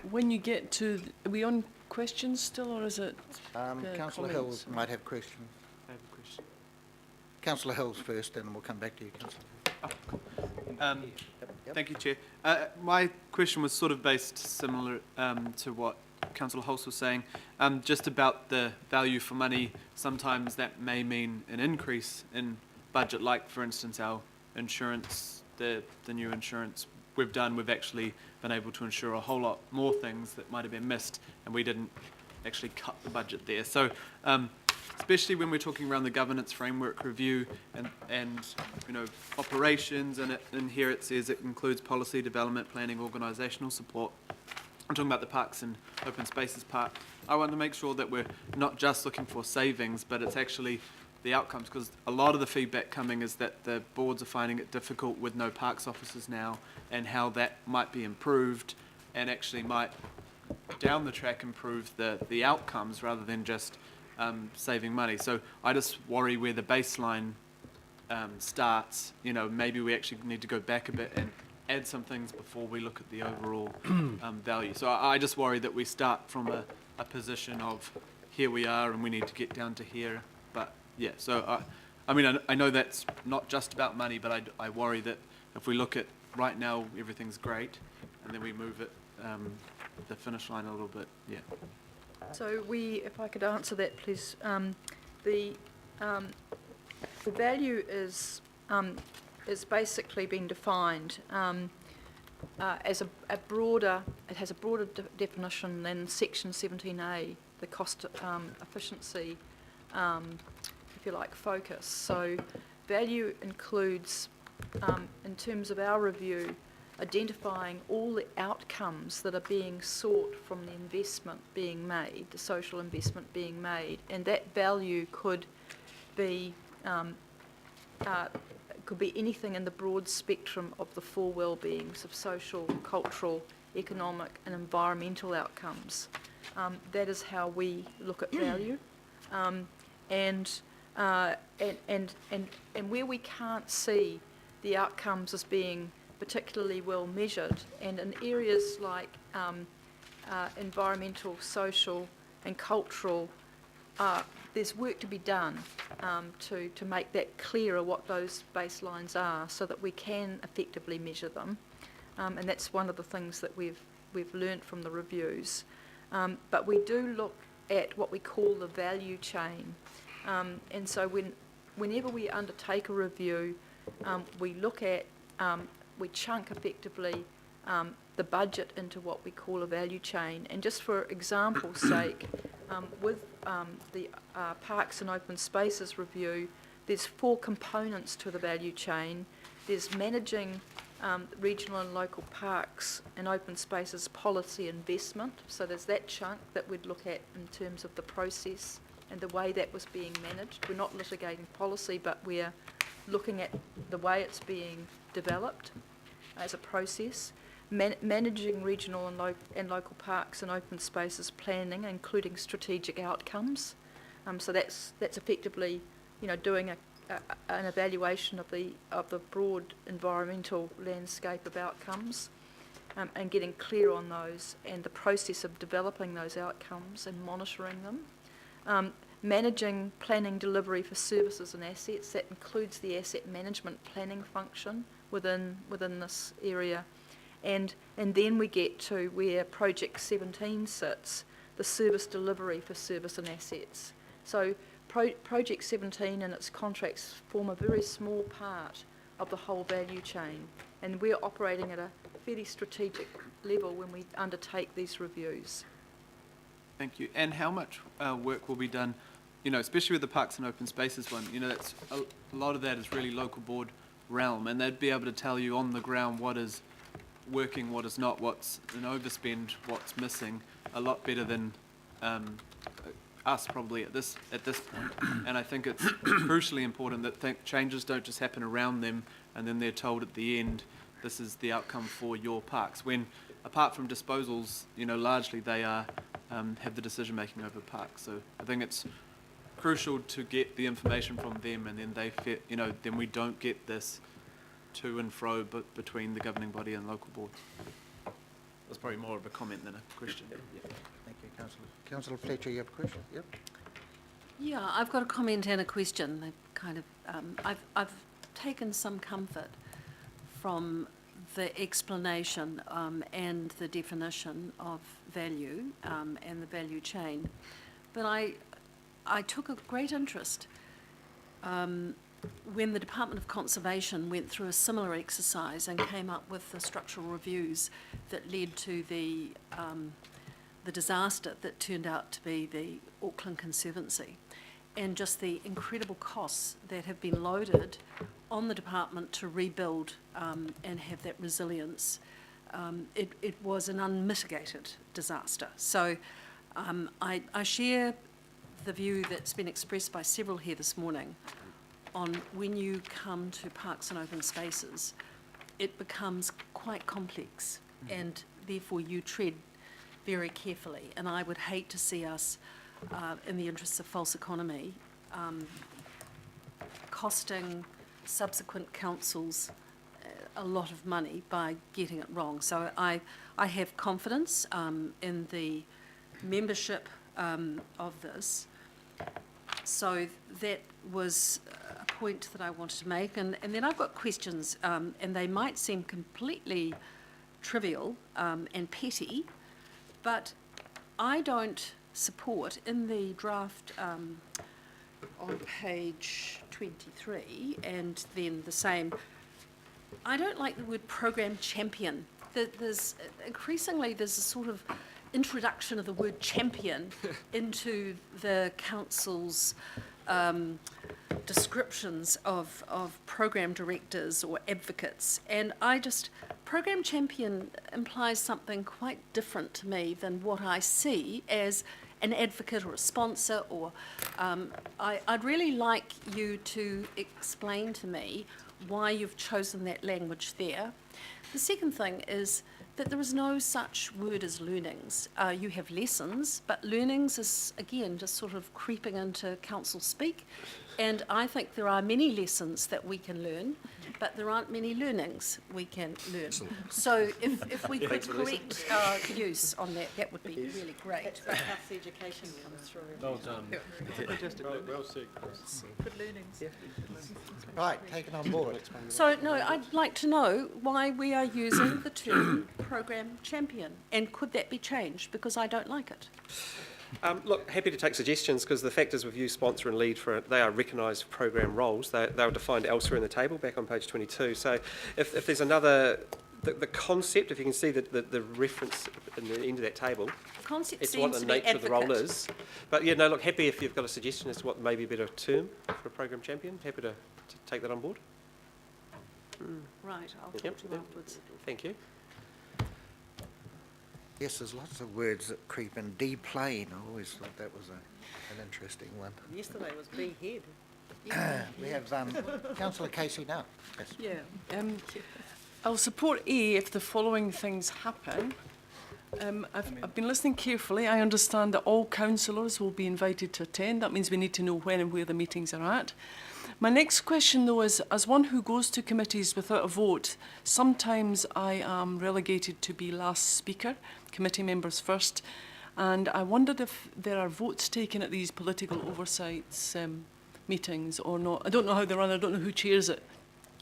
Speaker 10: when you get to, are we on questions still, or is it
Speaker 1: Councillor Hills might have questions.
Speaker 6: I have a question.
Speaker 1: Councillor Hills first, and then we'll come back to you, Councillor.
Speaker 6: Thank you, Chair. My question was sort of based similar to what Councillor Hulse was saying, just about the value for money. Sometimes that may mean an increase in budget, like for instance our insurance, the new insurance we've actually been able to insure a whole lot more things that might have been missed, and we didn't actually cut the budget there. So especially when we're talking around the governance framework review and you know, operations, and in here it says it includes policy development, planning, organisational support. I'm talking about the parks and open spaces part. I want to make sure that we're not just looking for savings, but it's actually the outcomes, because a lot of the feedback coming is that the boards are finding it difficult with no parks officers now, and how that might be improved and actually might down the track improve the outcomes rather than just saving money. So I just worry where the baseline starts, maybe we actually need to go back a bit and add some things before we look at the overall value. So I just worry that we start from a position of here we are and we need to get down to here. But yeah, so I know that's not just about money, but I worry that if we look at right now, everything's great, and then we move it the finish line a little bit. Yeah.
Speaker 9: So if I could answer that, please. The value is basically been defined as a broader. It has a broader definition than Section 17A, the cost efficiency, if you like, focus. So value includes, in terms of our review, identifying all the outcomes that are being sought from the investment being made, the social investment being made, and that value could be anything in the broad spectrum of the four well-beings of social, cultural, economic and environmental outcomes. That is how we look at value. And where we can't see the outcomes as being particularly well measured, and in areas like environmental, social and cultural, there's work to be done to make that clearer what those baselines are so that we can effectively measure them. And that's one of the things that we've learnt from the reviews. But we do look at what we call the value chain. And so whenever we undertake a review, we look at, we chunk effectively the budget into what we call a value chain. And just for example's sake, with the Parks and Open Spaces review, there's 4 components to the value chain. There's managing regional and local parks and open spaces policy investment. So there's that chunk that we'd look at in terms of the process and the way that was being managed. We're not litigating policy, but we're looking at the way it's being developed as a process. Managing regional and local parks and open spaces planning, including strategic outcomes. So that's effectively, doing an evaluation of the broad environmental landscape of outcomes, and getting clear on those, and the process of developing those outcomes and monitoring them. Managing planning delivery for services and assets, that includes the asset management planning function within this area. And then we get to where Project 17 sits, the service delivery for service and assets. So Project 17 and its contracts form a very small part of the whole value chain, and we're operating at a fairly strategic level when we undertake these reviews.
Speaker 6: Thank you. And how much work will be done, especially with the Parks and Open Spaces one, that's a lot of that is really local board realm, and they'd be able to tell you on the ground what is working, what is not, what's an overspend, what's missing, a lot better than us probably at this point. And I think it's crucially important that changes don't just happen around them and then they're told at the end, this is the outcome for your parks. When, apart from disposals, largely they are have the decision making over parks. So I think it's crucial to get the information from them, and then then we don't get this to and fro between the governing body and local boards. That's probably more of a comment than a question. Yeah.
Speaker 1: Thank you, Councillor. Councillor Fletcher, you have a question? Yep.
Speaker 13: Yeah, I've got a comment and a question. They've kind of, I've taken some comfort from the explanation and the definition of value and the value chain, but I took a great interest when the Department of Conservation went through a similar exercise and came up with the structural reviews that led to the disaster that turned out to be the Auckland Conservancy, and just the incredible costs that have been loaded on the department to rebuild and have that resilience. It was an unmitigated disaster. So I share the view that's been expressed by several here this morning on when you come to parks and open spaces, it becomes quite complex, and therefore you tread very carefully. And I would hate to see us, in the interests of false economy, costing subsequent councils a lot of money by getting it wrong. So I have confidence in the membership of this. So that was a point that I wanted to make. And then I've got questions, and they might seem completely trivial and petty, but I don't support in the draft on page 23 and then the same, I don't like the word program champion. There's increasingly there's a sort of introduction of the word champion into the council's descriptions of program directors or advocates, and program champion implies something quite different to me than what I see as an advocate or a sponsor, or I'd really like you to explain to me why you've chosen that language there. The second thing is that there is no such word as learnings. You have lessons, but learnings is, again, just sort of creeping into council speak. And I think there are many lessons that we can learn, but there aren't many learnings we can learn. So if we could correct our use on that, that would be really great.
Speaker 3: That's where health education comes through.
Speaker 5: Well done.
Speaker 6: Well said.
Speaker 12: Good learnings.
Speaker 1: Right, taken on board.
Speaker 13: So, no, I'd like to know why we are using the term program champion, and could that be changed, because I don't like it.
Speaker 8: Look, happy to take suggestions, because the fact is with you, sponsor and lead for it, they are recognised program roles. They are defined elsewhere in the table, back on page 22. So if there's another, the concept, if you can see the reference in the end of that table,
Speaker 13: The concept
Speaker 8: it's what
Speaker 13: seems
Speaker 8: the
Speaker 13: to be
Speaker 8: nature of the role
Speaker 13: advocate.
Speaker 8: is. But yeah, no, look, happy if you've got a suggestion as to what may be a better term for a program champion, happy to take that on board.
Speaker 13: Right, I'll talk
Speaker 8: Yep,
Speaker 13: to you
Speaker 8: yep.
Speaker 13: afterwards.
Speaker 8: Thank you.
Speaker 1: Yes, there's lots of words that creep in. Deplane, I always thought that was an interesting one.
Speaker 3: Yesterday was behead.
Speaker 1: We have Councillor Casey now. Yes.
Speaker 10: Yeah. I'll support A if the following things happen. I've been listening carefully. I understand that all councillors will be invited to attend. That means we need to know when and where the meetings are at. My next question, though, is as one who goes to committees without a vote, sometimes I am relegated to be last speaker, committee members first, and I wondered if there are votes taken at these political oversights meetings or not. I don't know how they run, I don't know who chairs it.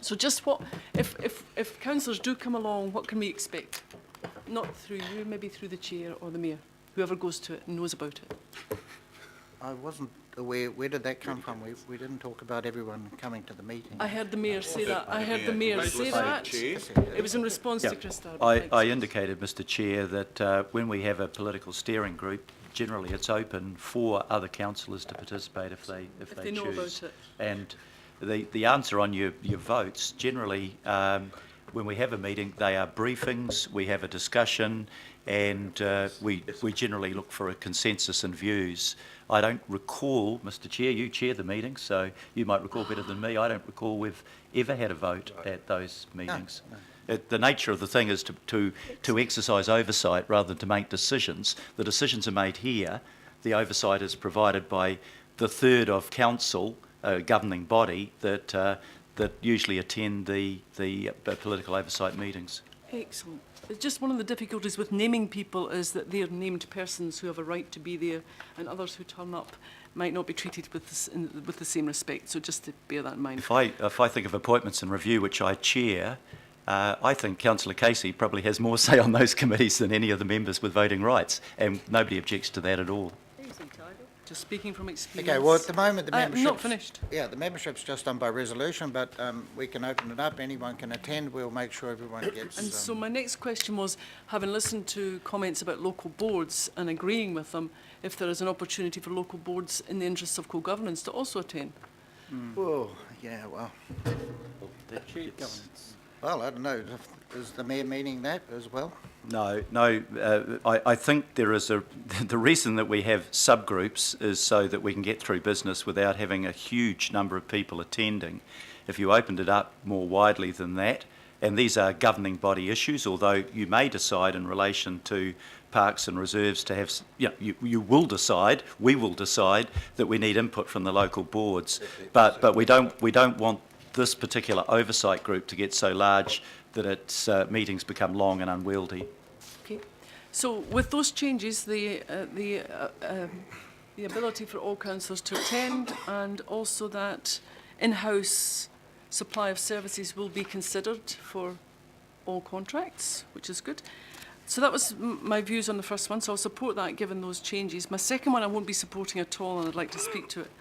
Speaker 10: So just what, if councillors do come along, what can we expect? Not through you, maybe through the chair or the mayor, whoever goes to it and knows about it.
Speaker 1: I wasn't aware, where did that come from? We didn't talk about everyone coming to the meeting.
Speaker 10: I heard the mayor say that. I heard the mayor say that. It was in response to Chris Darby.
Speaker 4: I
Speaker 10: Thanks.
Speaker 4: indicated, Mr Chair, that when we have a political steering group, generally it's open for other councillors to participate if they
Speaker 10: they know
Speaker 4: choose.
Speaker 10: about it.
Speaker 4: And the answer on your votes, generally, when we have a meeting, they are briefings, we have a discussion, and we generally look for a consensus and views. I don't recall, Mr Chair, you chair the meetings, so you might recall better than me, I don't recall we've ever had a vote at those meetings. No. The nature of the thing is to exercise oversight rather than to make decisions. The decisions are made here, the oversight is provided by the third of council, governing body, that usually attend the political oversight meetings.
Speaker 10: Excellent. It's just one of the difficulties with naming people is that they're named persons who have a right to be there, and others who turn up might not be treated with the same respect. So just to bear that in mind.
Speaker 4: If I think of appointments and review, which I chair, I think Councillor Casey probably has more say on those committees than any of the members with voting rights, and nobody objects to that at all.
Speaker 10: Just speaking from experience.
Speaker 1: Okay, well, at the moment, the membership's...
Speaker 10: not finished.
Speaker 1: Yeah, the membership's just done by resolution, but we can open it up. Anyone can attend. We'll make sure everyone gets...
Speaker 10: And so my next question was, having listened to comments about local boards and agreeing with them, if there is an opportunity for local boards in the interests of co-governance to also attend.
Speaker 1: Oh, yeah, well... Well, I don't know. Is the mayor meaning that as well?
Speaker 4: No. I think there is the reason that we have subgroups is so that we can get through business without having a huge number of people attending. If you opened it up more widely than that, and these are governing body issues, although you may decide in relation to parks and reserves to have, you will decide, we will decide that we need input from the local boards, but we don't want this particular oversight group to get so large that its meetings become long and unwieldy.
Speaker 10: Okay. So with those changes, the ability for all councillors to attend, and also that in-house supply of services will be considered for all contracts, which is good. So that was my views on the first one, so I'll support that given those changes. My second one I won't be supporting at all, and I'd like to speak to it.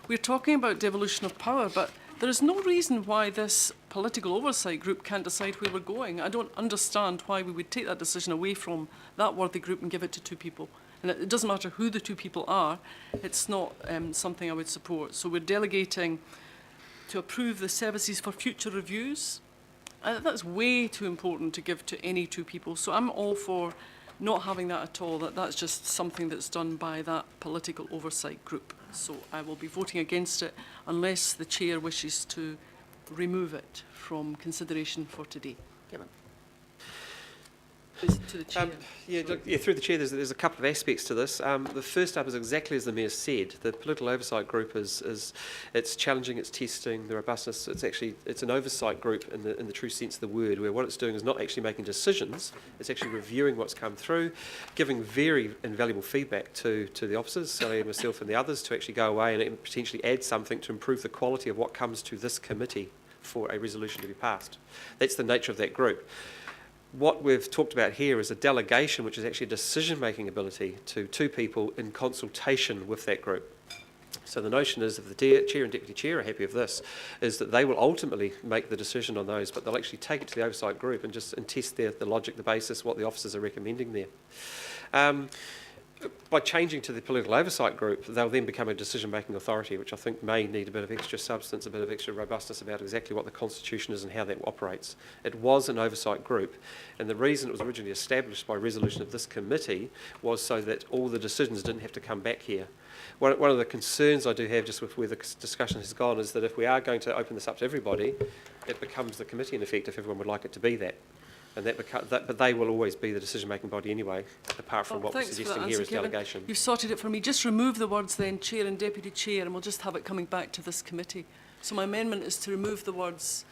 Speaker 10: We're talking about devolution of power, but there is no reason why this political oversight group can't decide where we're going. I don't understand why we would take that decision away from that worthy group and give it to two people. And it doesn't matter who the two people are, it's not something I would support. So we're delegating to approve the services for future reviews. That's way too important to give to any two people. So I'm all for not having that at all, that's just something that's done by that political oversight group. So I will be voting against it unless the chair wishes to remove it from consideration for today. Kevin. To the chair.
Speaker 8: Through the chair, there's a couple of aspects to this. The first up is exactly as the Mayor said. The political oversight group it's challenging, it's testing the robustness. It's an oversight group in the true sense of the word, where what it's doing is not actually making decisions. It's actually reviewing what's come through, giving very invaluable feedback to the officers, Sally and myself and the others, to actually go away and potentially add something to improve the quality of what comes to this committee for a resolution to be passed. That's the nature of that group. What we've talked about here is a delegation, which is actually a decision-making ability to two people in consultation with that group. So the notion is, if the chair and deputy chair are happy with this, is that they will ultimately make the decision on those, but they'll actually take it to the oversight group and test the logic, the basis, what the officers are recommending there. By changing to the political oversight group, they'll then become a decision-making authority, which I think may need a bit of extra substance, a bit of extra robustness about exactly what the Constitution is and how that operates. It was an oversight group, and the reason it was originally established by resolution of this committee was so that all the decisions didn't have to come back here. One of the concerns I do have just with where the discussion has gone is that if we are going to open this up to everybody, it becomes the committee in effect if everyone would like it to be that. And but they will always be the decision-making body anyway, apart from what we're suggesting here is delegation.
Speaker 10: You've sorted it for me. Just remove the words then, chair and deputy chair, and we'll just have it coming back to this committee. So my amendment is to remove the words.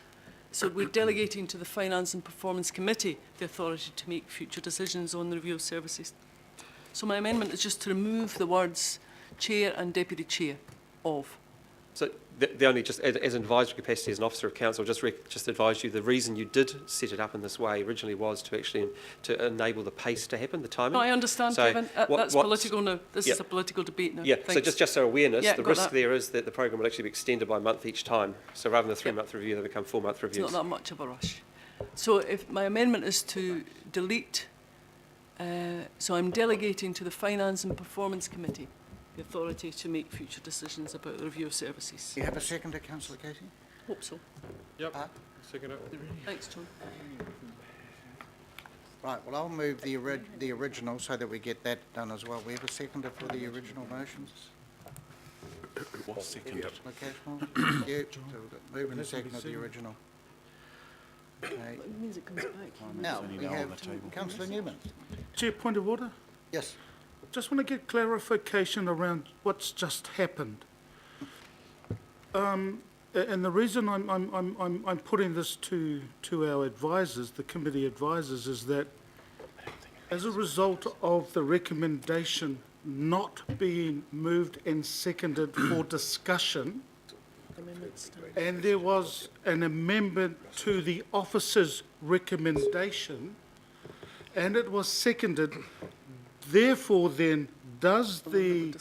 Speaker 10: So we're delegating to the Finance and Performance Committee the authority to make future decisions on the review of services. So my amendment is just to remove the words chair and deputy chair of.
Speaker 8: So the only, just as an advisory capacity as an officer of council, just advise you the reason you did set it up in this way originally was to actually to enable the pace to happen, the timing.
Speaker 10: No, I understand,
Speaker 8: so
Speaker 10: Kevin. That's political now. This is a political debate now.
Speaker 8: Yeah.
Speaker 10: Thanks.
Speaker 8: So just so awareness, the risk
Speaker 10: that.
Speaker 8: there is that the programme will actually be extended by a month each time. So rather than a 3-month review, they become 4-month reviews.
Speaker 10: It's not that much of a rush. So if my amendment is to delete, so I'm delegating to the Finance and Performance Committee the authority to make future decisions about the review of services.
Speaker 1: You have a seconder, Councillor Casey?
Speaker 10: Hope so.
Speaker 6: Yep. Second it.
Speaker 10: Thanks, John.
Speaker 1: Right, well, I'll move the original so that we get that done as well. We have a seconder for the original motions?
Speaker 11: What second?
Speaker 1: Okay, yeah, so move and second of the original. Okay,
Speaker 10: It means it comes back.
Speaker 1: now we have Councillor Newman.
Speaker 2: Chair, point of order.
Speaker 1: Yes.
Speaker 2: Just want to get clarification around what's just happened. And the reason I'm putting this to our advisors, the committee advisors, is that as a result of the recommendation not being moved and seconded for discussion, and there was an amendment to the officer's recommendation, and it was seconded. Therefore, then, does the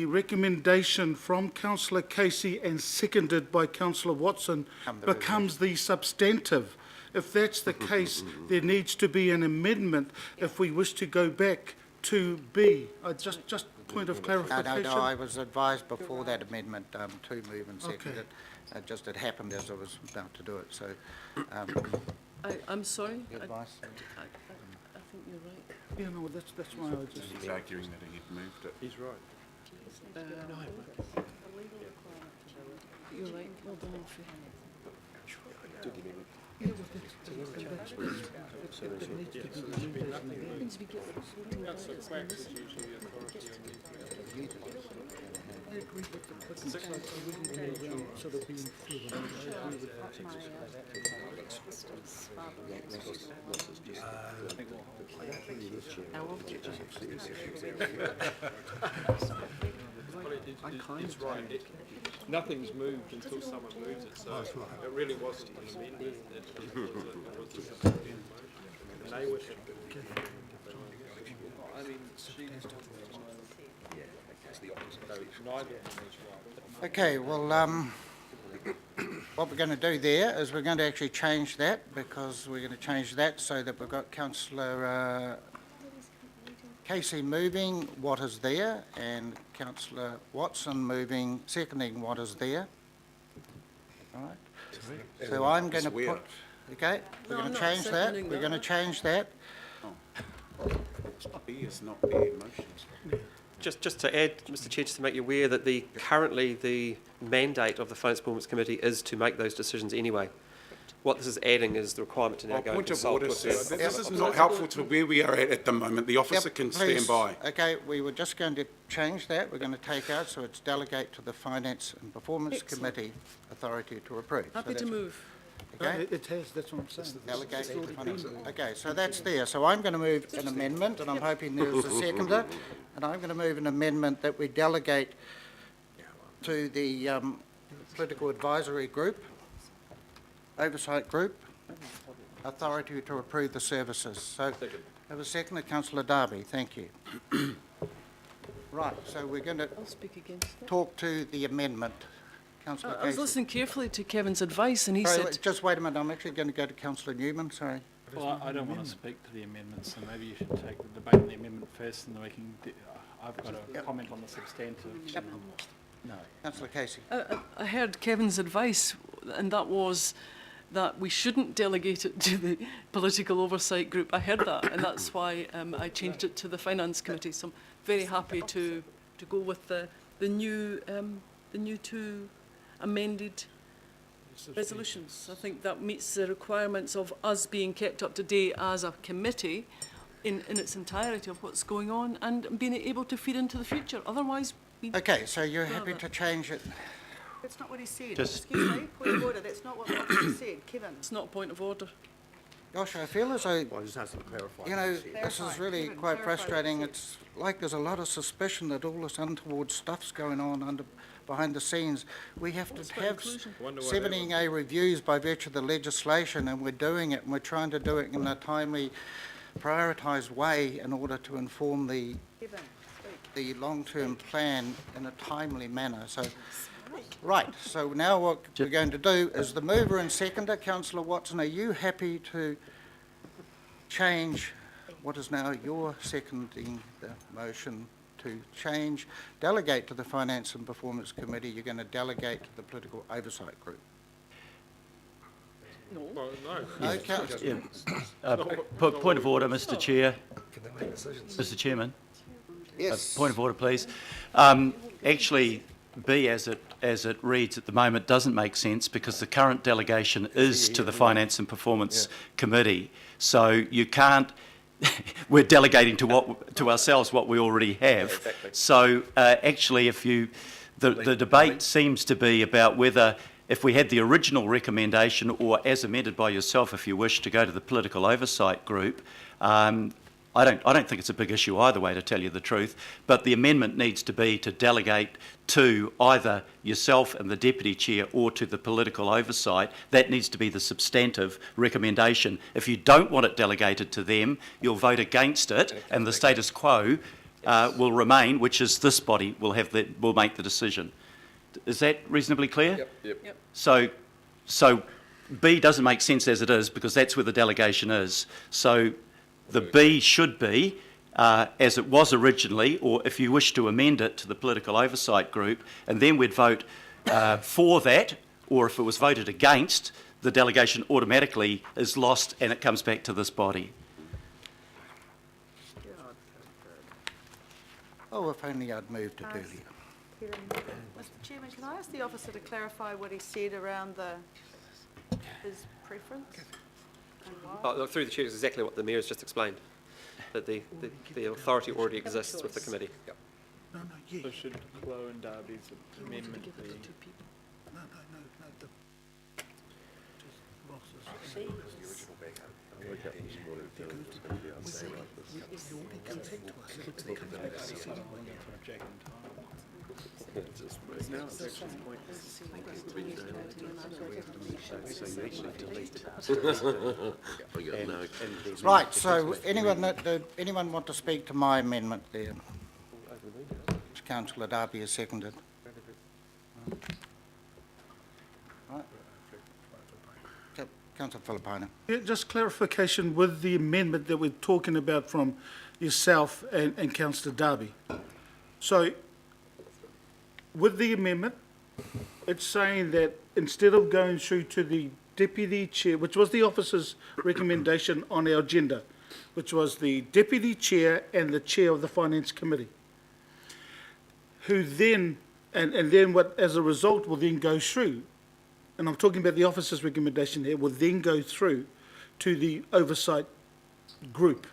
Speaker 2: recommendation from Councillor Casey and seconded by Councillor Watson becomes the substantive? If that's the case, there needs to be an amendment if we wish to go back to B. Just point of clarification.
Speaker 1: No, I was advised before that amendment to move and second it. Just it happened as I was about to do it, so...
Speaker 10: I'm sorry?
Speaker 1: Your advice?
Speaker 10: I think you're right.
Speaker 2: Yeah, no, that's why I just...
Speaker 11: He's arguing that he had moved it. He's right.
Speaker 10: You're right. Well done, Alfie.
Speaker 2: Sort of being further. I agree with
Speaker 14: It's right. Nothing's moved until someone moves it, so it really wasn't an amendment. It was a and they wish it. I mean,
Speaker 1: Okay, well, what we're going to do there is we're going to actually change that, because we're going to change that so that we've got Councillor Casey moving what is there and Councillor Watson moving, seconding what is there. All right. So I'm going to put, okay, we're going to change that. We're going to change that.
Speaker 14: It's not B, it's not B motions.
Speaker 8: Just to add, Mr Chair, just to make you aware that currently the mandate of the Finance Performance Committee is to make those decisions anyway. What this is adding is the requirement to now go and consult with
Speaker 14: This is not helpful to where we are at the moment. The officer can stand by.
Speaker 1: Okay, we were just going to change that. We're going to take out, so it's delegate to the Finance and Performance Committee authority to approve.
Speaker 10: Happy to move.
Speaker 1: Okay?
Speaker 2: It has, that's what I'm saying.
Speaker 1: Delegate to the Finance. Okay, so that's there. So I'm going to move an amendment, and I'm hoping there's a seconder, and I'm going to move an amendment that we delegate to the Political Advisory Group, Oversight Group, authority to approve the services. So, have a second, Councillor Darby. Thank you. Right, so we're going to
Speaker 10: I'll speak against that.
Speaker 1: talk to the amendment. Councillor
Speaker 10: I was
Speaker 1: Casey.
Speaker 10: listening carefully to Kevin's advice, and he
Speaker 1: Sorry,
Speaker 10: said,
Speaker 1: just wait a minute. I'm actually going to go to Councillor Newman. Sorry.
Speaker 5: Well, I don't want to speak to the amendments, so maybe you should take the debate on the amendment first, and then we can, I've got a comment on the substantive. No.
Speaker 1: Councillor Casey.
Speaker 10: I heard Kevin's advice, and that was that we shouldn't delegate it to the political oversight group. I heard that, and that's why I changed it to the Finance Committee. So I'm very happy to go with the new two amended resolutions. I think that meets the requirements of us being kept up to date as a committee in its entirety of what's going on, and being able to feed into the future. Otherwise, we...
Speaker 1: Okay, so you're happy to change it?
Speaker 3: That's not what he said.
Speaker 4: Just-
Speaker 3: Excuse me, point of order, that's not what he said. Kevin.
Speaker 10: It's not a point of order.
Speaker 1: Gosh, I feel as though,
Speaker 14: Well, I just have to clarify.
Speaker 1: you know, this
Speaker 3: Clarify.
Speaker 1: is really
Speaker 3: Kevin,
Speaker 1: quite
Speaker 3: clarify what
Speaker 1: frustrating.
Speaker 3: you said.
Speaker 1: It's like there's a lot of suspicion that all this untoward stuff's going on behind the scenes. We have to have 17A reviews by virtue of the legislation, and we're doing it, and we're trying to do it in a timely, prioritised way in order to inform the
Speaker 3: Kevin, speak.
Speaker 1: the long-term plan in a timely manner. So, right, so now what we're going to do is the mover and seconder, Councillor Watson, are you happy to change what is now your seconding the motion to change, delegate to the Finance and Performance Committee, you're going to delegate to the Political Oversight Group?
Speaker 14: Well, no.
Speaker 1: No, Councillor?
Speaker 4: Yeah. Point of order, Mr Chair. Mr Chairman.
Speaker 1: Yes.
Speaker 4: Point of order, please. Actually, B, as it reads at the moment, doesn't make sense because the current delegation is to the Finance and Performance Committee. So you can't. We're delegating to ourselves what we already have.
Speaker 8: Yeah, exactly.
Speaker 4: So actually, the debate seems to be about whether, if we had the original recommendation, or as amended by yourself, if you wish to go to the Political Oversight Group. I don't think it's a big issue either way, to tell you the truth, but the amendment needs to be to delegate to either yourself and the Deputy Chair or to the Political Oversight. That needs to be the substantive recommendation. If you don't want it delegated to them, you'll vote against it, and the status quo will remain, which is this body will make the decision. Is that reasonably clear?
Speaker 11: Yep.
Speaker 4: So B doesn't make sense as it is, because that's where the delegation is. So the B should be, as it was originally, or if you wish to amend it, to the Political Oversight Group, and then we'd vote for that, or if it was voted against, the delegation automatically is lost and it comes back to this body.
Speaker 1: Oh, if only I'd moved it earlier.
Speaker 3: Mr Chairman, can I ask the officer to clarify what he said around his preference? And why?
Speaker 8: Look, through the chair, is exactly what the Mayor has just explained, that the authority already exists with the committee.
Speaker 2: No,
Speaker 6: So should Chloe and Darby's amendment be?
Speaker 1: Right, so anyone want to speak to my amendment there? Which Councillor Darby has seconded. Right. Councillor Filipaina.
Speaker 2: Yeah, just clarification with the amendment that we're talking about from yourself and Councillor Darby. So, with the amendment, it's saying that instead of going through to the deputy chair, which was the officer's recommendation on our agenda, which was the deputy chair and the chair of the finance committee, who then, and then what, as a result, will then go through, and I'm talking about the officer's recommendation here, will then go through to the oversight group.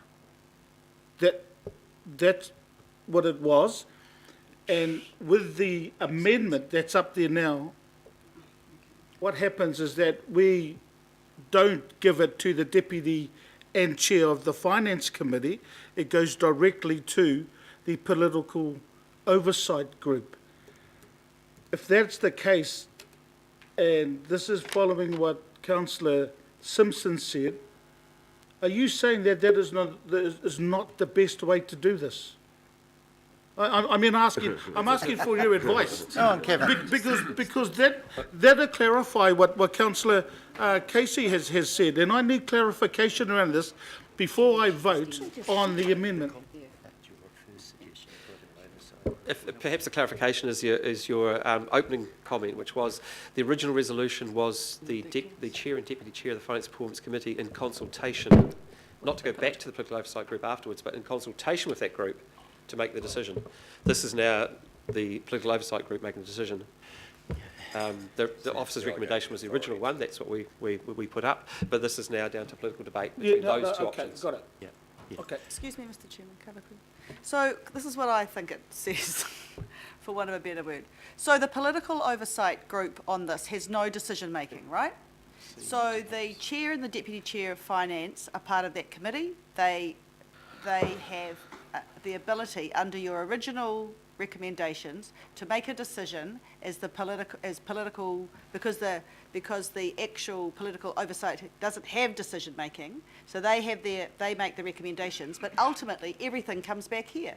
Speaker 2: That's what it was. And with the amendment that's up there now, what happens is that we don't give it to the deputy and chair of the finance committee. It goes directly to the political oversight group. If that's the case, and this is following what Councillor Simpson said, are you saying that that is not the best way to do this? I'm asking for your advice.
Speaker 1: Go on, Kevin.
Speaker 2: Because that'll clarify what Councillor Casey has said, and I need clarification around this before I vote on the amendment.
Speaker 8: If perhaps the clarification is your opening comment, which was the original resolution was the chair and deputy chair of the Finance Performance Committee in consultation, not to go back to the political oversight group afterwards, but in consultation with that group to make the decision. This is now the political oversight group making the decision. The officer's recommendation was the original one. That's what we put up, but this is now down to political debate between those two options.
Speaker 2: Got it.
Speaker 4: Yeah.
Speaker 2: Okay.
Speaker 3: Excuse me, Mr Chairman, cover quick. So this is what I think it says, for want of a better word. So the political oversight group on this has no decision making, right? So the chair and the deputy chair of finance are part of that committee. They have the ability under your original recommendations to make a decision as political because the actual political oversight doesn't have decision making, so they make the recommendations, but ultimately everything comes back here.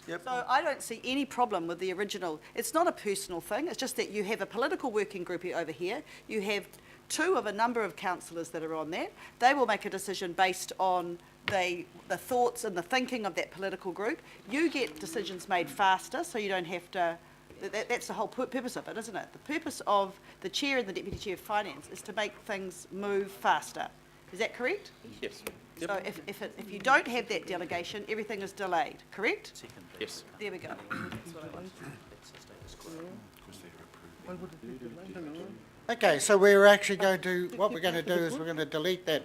Speaker 1: Yep.
Speaker 3: So I don't see any problem with the original. It's not a personal thing, it's just that you have a political working group over here, you have two of a number of councillors that are on that. They will make a decision based on the thoughts and the thinking of that political group. You get decisions made faster, so you don't have to. That's the whole purpose of it, isn't it? The purpose of the chair and the deputy chair of finance is to make things move faster. Is that correct?
Speaker 8: Yes.
Speaker 3: So if you don't have that delegation, everything is delayed. Correct?
Speaker 8: Yes.
Speaker 3: There we go.
Speaker 1: Okay, so we're actually going to, what we're going to do is we're going to delete that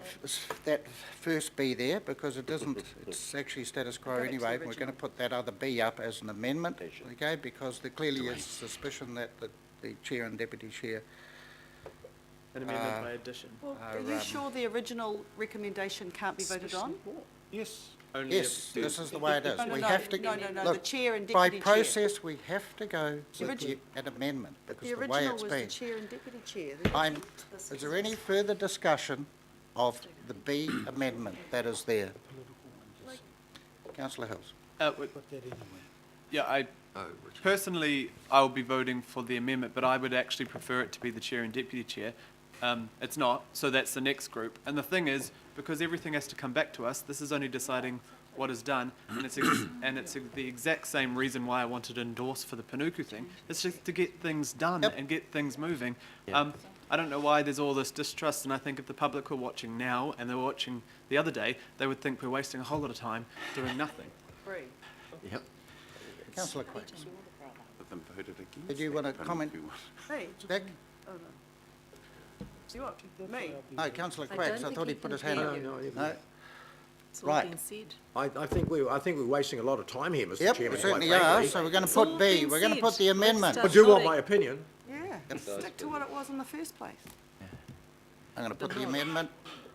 Speaker 1: first B there because it isn't, it's actually status quo anyway. We're going to put that other B up as an amendment, okay, because there clearly is suspicion that the chair and deputy chair.
Speaker 6: An amendment by addition.
Speaker 3: Well, are you sure the original recommendation can't be voted on?
Speaker 2: Yes.
Speaker 1: Yes, this is the way it is. We have to.
Speaker 3: No,
Speaker 1: look,
Speaker 3: the chair and
Speaker 1: by
Speaker 3: deputy chair.
Speaker 1: process, we have to go with an amendment because
Speaker 3: The
Speaker 1: the way
Speaker 3: original
Speaker 1: it's
Speaker 3: was
Speaker 1: been.
Speaker 3: the chair and deputy chair.
Speaker 1: Is there any further discussion of the B amendment that is there? Councillor Hills.
Speaker 6: Yeah, personally, I'll be voting for the amendment, but I would actually prefer it to be the chair and deputy chair. It's not, so that's the next group. And the thing is, because everything has to come back to us, this is only deciding what is done, and it's the exact same reason why I wanted to endorse for the Panuku thing. It's just to get things done and get things moving.
Speaker 4: Yeah.
Speaker 6: I don't know why there's all this distrust, and I think if the public were watching now and they were watching the other day, they would think we're wasting a whole lot of time doing nothing.
Speaker 3: Free.
Speaker 4: Yep.
Speaker 1: Councillor Quack. Did you want to comment?
Speaker 3: Hey.
Speaker 1: Dick?
Speaker 3: Oh, no. You what? Me?
Speaker 1: No, Councillor Quack. I thought he put his hand up. No.
Speaker 12: It's all
Speaker 1: Right.
Speaker 12: been said.
Speaker 14: I think we're wasting a lot of time here, Mr.
Speaker 1: Yep,
Speaker 14: Chairman.
Speaker 1: we
Speaker 14: quite
Speaker 1: certainly are,
Speaker 14: frankly.
Speaker 1: so we're going to
Speaker 12: It's all
Speaker 1: put B,
Speaker 12: been
Speaker 1: we're going to
Speaker 12: said.
Speaker 1: put the
Speaker 12: Let's
Speaker 1: amendment.
Speaker 12: start
Speaker 14: I do want
Speaker 12: voting.
Speaker 14: my opinion.
Speaker 3: Yeah, stick to what it was in the first place.
Speaker 1: I'm going to put the amendment.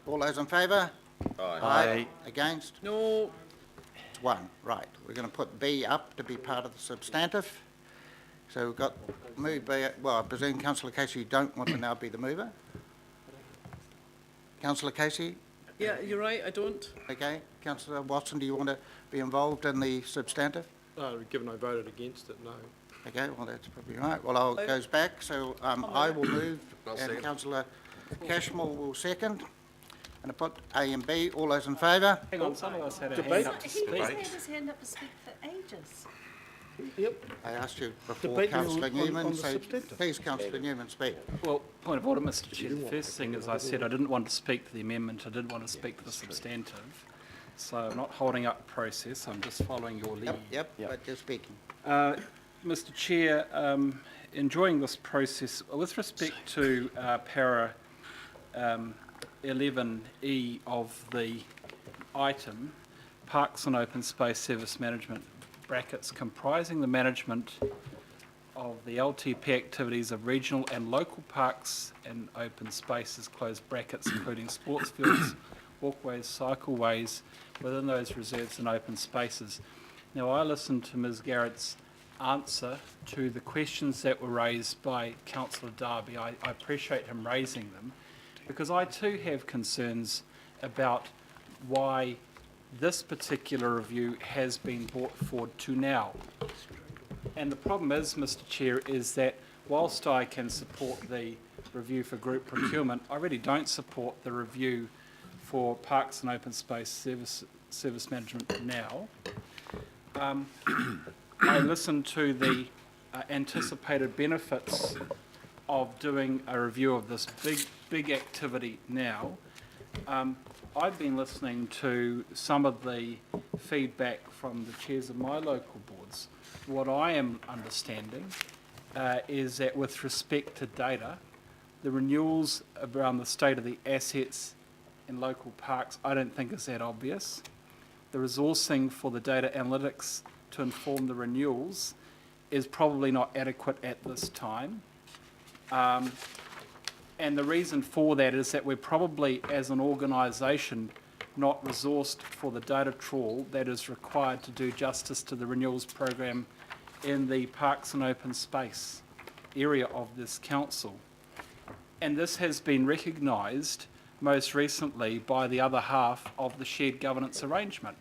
Speaker 1: All those in favour?
Speaker 4: Aye.
Speaker 1: Against?
Speaker 10: No,
Speaker 1: It's one, right. We're going to put B up to be part of the substantive. So we've got moved by, well, I presume Councillor Casey, you don't want to now be the mover? Councillor Casey?
Speaker 10: yeah, you're right, I don't.
Speaker 1: Okay. Councillor Watson, do you want to be involved in the substantive?
Speaker 14: Given I voted against it, no.
Speaker 1: Okay, well, that's probably right. Well, it goes back, so I will move and Councillor Cashmore will second. And I put A and B. All those in favour?
Speaker 5: Hang on, some of us had a
Speaker 14: Debate.
Speaker 5: hand up to
Speaker 13: He's had
Speaker 5: speak.
Speaker 13: his hand up to speak for ages.
Speaker 1: I asked you before,
Speaker 2: Debate
Speaker 1: Councillor
Speaker 2: on
Speaker 1: Newman,
Speaker 2: the
Speaker 1: so
Speaker 2: substantive.
Speaker 1: please, Councillor Newman, speak.
Speaker 5: Well, point of order, Mr Chair. The first thing is I said I didn't want to speak to the amendment, I did want to speak to the substantive. So I'm not holding up the process, I'm just following your lead.
Speaker 1: Yep, but you're speaking.
Speaker 5: Mr Chair, enjoying this process, with respect to para 11E of the item, Parks and Open Space Service Management, brackets, comprising the management of the LTP activities of regional and local parks and open spaces, close brackets, including sports fields, walkways, cycleways, within those reserves and open spaces. Now, I listened to Ms Garrett's answer to the questions that were raised by Councillor Darby. I appreciate him raising them, because I too have concerns about why this particular review has been brought forward to now. And the problem is, Mr Chair, is that whilst I can support the review for group procurement, I really don't support the review for Parks and Open Space Service Management now. I listened to the anticipated benefits of doing a review of this big activity now. I've been listening to some of the feedback from the chairs of my local boards. What I am understanding is that with respect to data, the renewals around the state of the assets in local parks, I don't think is that obvious. The resourcing for the data analytics to inform the renewals is probably not adequate at this time. And the reason for that is that we're probably, as an organisation, not resourced for the data trawl that is required to do justice to the renewals program in the parks and open space area of this council. And this has been recognised most recently by the other half of the shared governance arrangement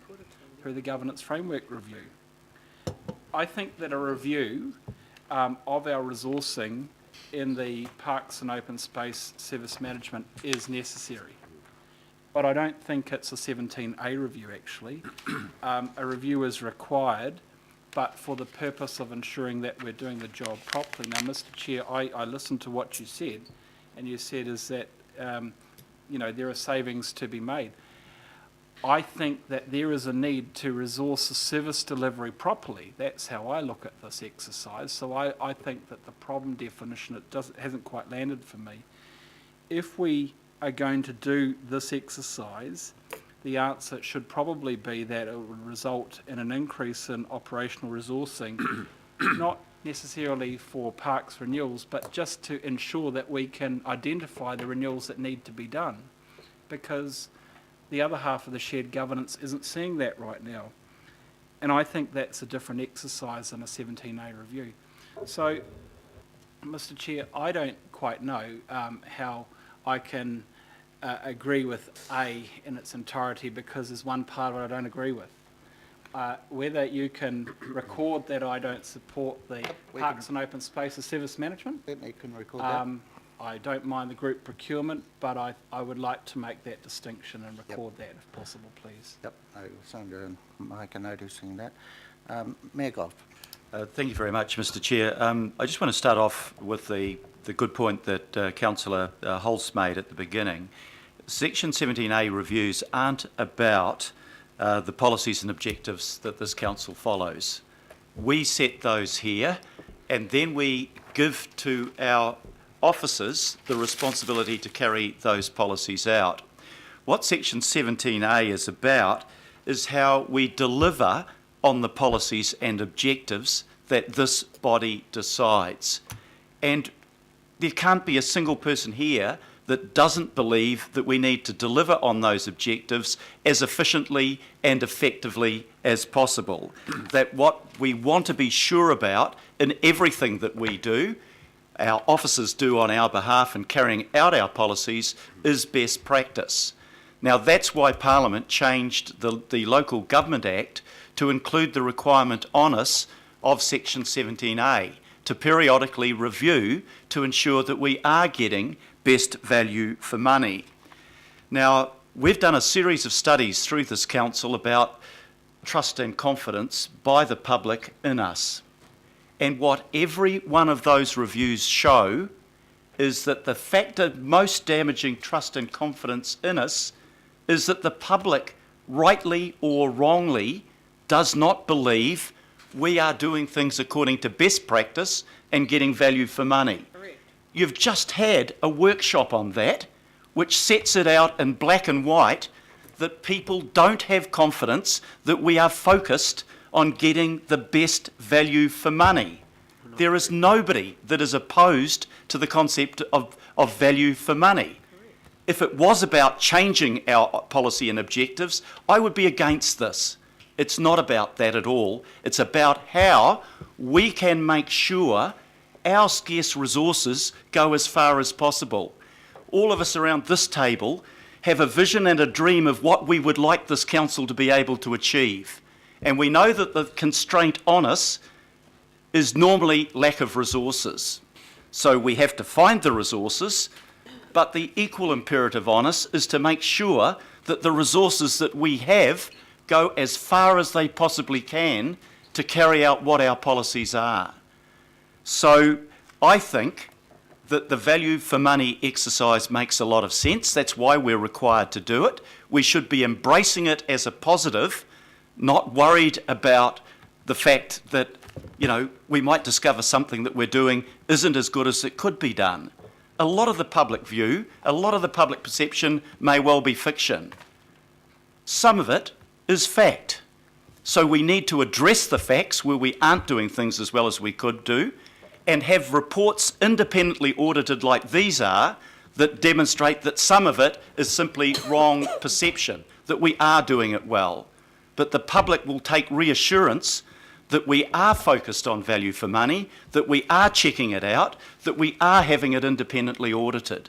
Speaker 5: through the governance framework review. I think that a review of our resourcing in the parks and open space service management is necessary. But I don't think it's a 17A review, actually. A review is required, but for the purpose of ensuring that we're doing the job properly. Now, Mr Chair, I listened to what you said, and you said is that, there are savings to be made. I think that there is a need to resource the service delivery properly. That's how I look at this exercise. So I think that the problem definition, hasn't quite landed for me. If we are going to do this exercise, the answer should probably be that it would result in an increase in operational resourcing, not necessarily for parks renewals, but just to ensure that we can identify the renewals that need to be done. Because the other half of the shared governance isn't seeing that right now. And I think that's a different exercise than a 17A review. So, Mr Chair, I don't quite know how I can agree with A in its entirety, because there's one part of it I don't agree with. Whether you can record that I don't support the Parks and Open Spaces Service Management.
Speaker 1: Certainly can record that.
Speaker 5: I don't mind the group procurement, but I would like to make that distinction and record that if possible, please.
Speaker 1: Yep, I was under and make a note of seeing that. Mayor Goff.
Speaker 4: Thank you very much, Mr Chair. I just want to start off with the good point that Councillor Holst made at the beginning. Section 17A reviews aren't about the policies and objectives that this council follows. We set those here, and then we give to our officers the responsibility to carry those policies out. What Section 17A is about is how we deliver on the policies and objectives that this body decides. And there can't be a single person here that doesn't believe that we need to deliver on those objectives as efficiently and effectively as possible. That what we want to be sure about in everything that we do, our officers do on our behalf in carrying out our policies, is best practice. Now that's why Parliament changed the Local Government Act to include the requirement on us of Section 17A to periodically review to ensure that we are getting best value for money. Now, we've done a series of studies through this council about trust and confidence by the public in us. And what every one of those reviews show is that the factor most damaging trust and confidence in us is that the public, rightly or wrongly, does not believe we are doing things according to best practice and getting value for money. You've just had a workshop on that, which sets it out in black and white that people don't have confidence that we are focused on getting the best value for money. There is nobody that is opposed to the concept of value for money. If it was about changing our policy and objectives, I would be against this. It's not about that at all. It's about how we can make sure our scarce resources go as far as possible. All of us around this table have a vision and a dream of what we would like this council to be able to achieve. And we know that the constraint on us is normally lack of resources. So we have to find the resources, but the equal imperative on us is to make sure that the resources that we have go as far as they possibly can to carry out what our policies are. So I think that the value for money exercise makes a lot of sense. That's why we're required to do it. We should be embracing it as a positive, not worried about the fact that, you know, we might discover something that we're doing isn't as good as it could be done. A lot of the public view, a lot of the public perception may well be fiction. Some of it is fact. So we need to address the facts where we aren't doing things as well as we could do, and have reports independently audited like these are that demonstrate that some of it is simply wrong perception, that we are doing it well. But the public will take reassurance that we are focused on value for money, that we are checking it out, that we are having it independently audited.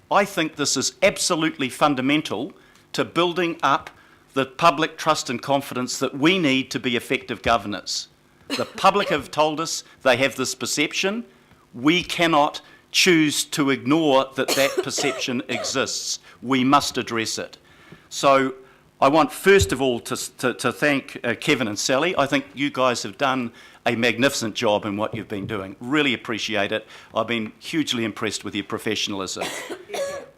Speaker 4: I think this is absolutely fundamental to building up the public trust and confidence that we need to be effective governors. The public have told us they have this perception. We cannot choose to ignore that that perception exists. We must address it. So I want first of all to thank Kevin and Sally. I think you guys have done a magnificent job in what you've been doing. Really appreciate it. I've been hugely impressed with your professionalism.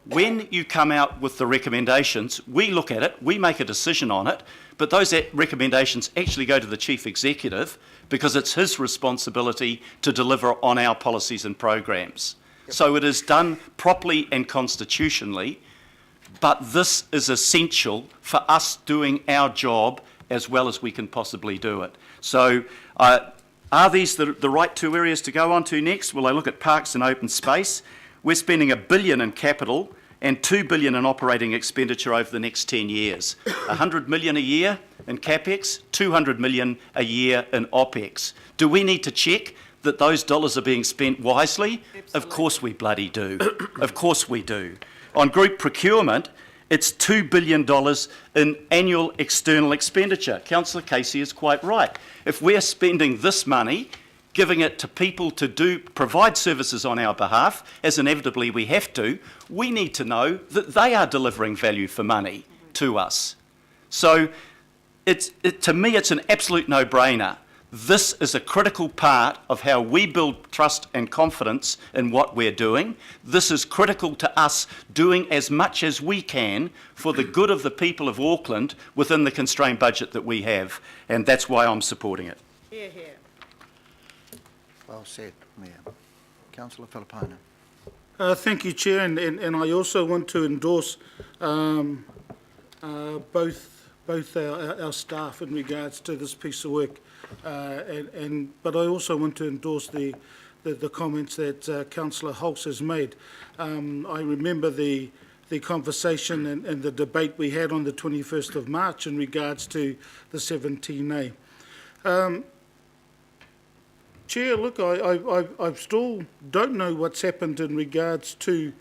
Speaker 4: When you come out with the recommendations, we look at it, we make a decision on it, but those recommendations actually go to the Chief Executive because it's his responsibility to deliver on our policies and programs. So it is done properly and constitutionally, but this is essential for us doing our job as well as we can possibly do it. So are these the right two areas to go on to next? Well, I look at parks and open space. We're spending $1 billion in capital and $2 billion in operating expenditure over the next 10 years. $100 million a year in CapEx, $200 million a year in OpEx. Do we need to check that those dollars are being spent wisely? Absolutely. Of course we bloody do. Of course we do. On group procurement, it's $2 billion in annual external expenditure. Councillor Casey is quite right. If we're spending this money, giving it to people to provide services on our behalf, as inevitably we have to, we need to know that they are delivering value for money to us. So to me, it's an absolute no-brainer. This is a critical part of how we build trust and confidence in what we're doing. This is critical to us doing as much as we can for the good of the people of Auckland within the constrained budget that we have, and that's why I'm supporting it.
Speaker 3: Hear, hear.
Speaker 1: Well said, Mayor. Councillor Filipino.
Speaker 2: Thank you, Chair, and I also want to endorse both both our staff in regards to this piece of work. But I also want to endorse the comments that Councillor Hulse has made. I remember the conversation and the debate we had on the 21st of March in regards to the 17A. Chair, look, I still don't know what's happened in regards to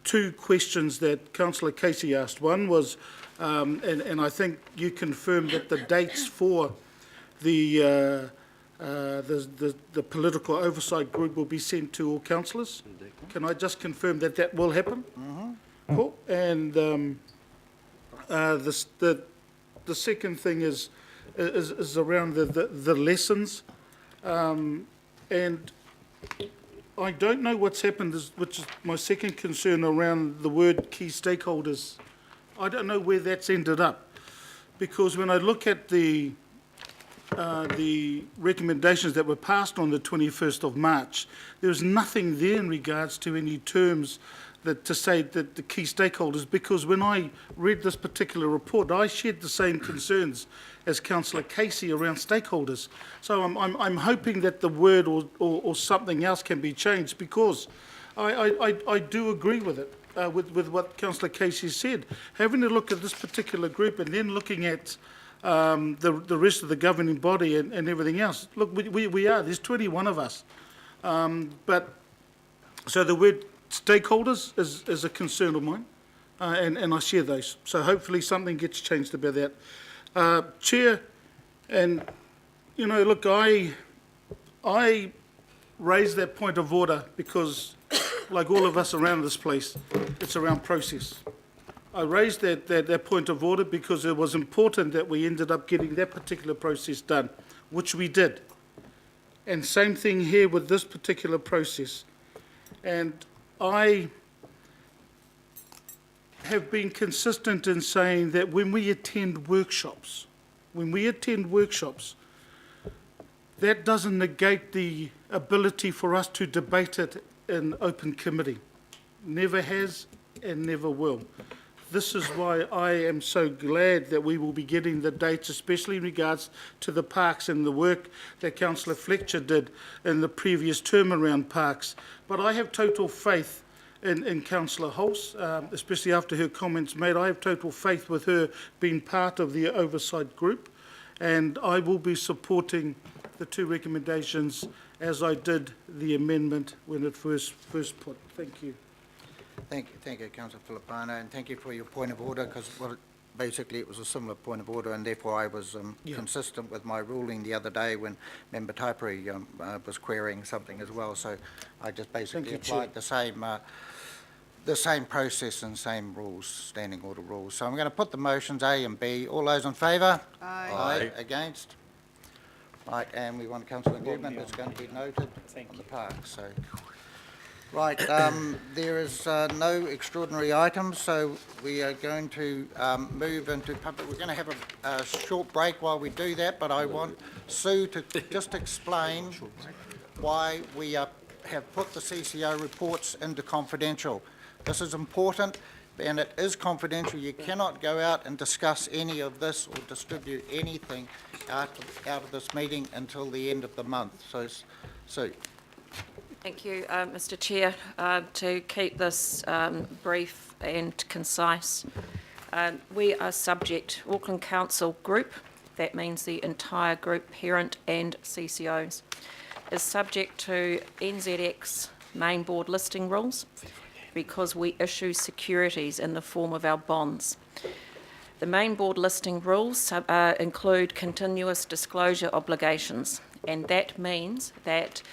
Speaker 2: two questions that Councillor Casey asked. One was, and I think you confirmed that the dates for the political oversight group will be sent to all councillors. Can I just confirm that that will happen? Mm-hmm. Cool. And the second thing is around the lessons. And I don't know what's happened, which is my second concern around the word key stakeholders. I don't know where that's ended up, because when I look at the recommendations that were passed on the 21st of March, there was nothing there in regards to any terms that to say that the key stakeholders, because when I read this particular report, I shared the same concerns as Councillor Casey around stakeholders. So I'm hoping that the word or something else can be changed, because I do agree with it, with what Councillor Casey said. Having a look at this particular group and then looking at the rest of the governing body and everything else. Look, we are, there's 21 of us. But so the word stakeholders is a concern of mine, and I share those. So hopefully something gets changed about that. Chair, and you know, look, I raise that point of order because, like all of us around this place, it's around process. I raised that point of order because it was important that we ended up getting that particular process done, which we did. And same thing here with this particular process. And I have been consistent in saying that when we attend workshops, that doesn't negate the ability for us to debate it in open committee. Never has and never will. This is why I am so glad that we will be getting the dates, especially in regards to the parks and the work that Councillor Fletcher did in the previous term around parks. But I have total faith in Councillor Hulse, especially after her comments made. I have total faith with her being part of the oversight group, and I will be supporting the two recommendations as I did the amendment when it first put. Thank you.
Speaker 1: Thank you, Councillor Filippano, and thank you for your point of order, because basically it was a similar point of order, and therefore I was consistent with my ruling the other day when Member Taipari was querying something as well. So I just basically applied the same process and same rules, standing order rules. So I'm going to put the motions A and B. All those in favour?
Speaker 3: Aye.
Speaker 1: Aye. Against? Right, and we want council agreement that's going to be noted on the park. So. Right, there is no extraordinary items, so we are going to move into public. We're going to have a short break while we do that, but I want Sue to just explain why we have put the CCO reports into confidential. This is important, and it is confidential. You cannot go out and discuss any of this or distribute anything out of this meeting until the end of the month. So, Sue.
Speaker 7: Thank you, Mr Chair. To keep this brief and concise, we are subject, Auckland Council Group, that means the entire group, parent and CCOs, is subject to NZX main board listing rules because we issue securities in the form of our bonds. The main board listing rules include continuous disclosure obligations, and that means that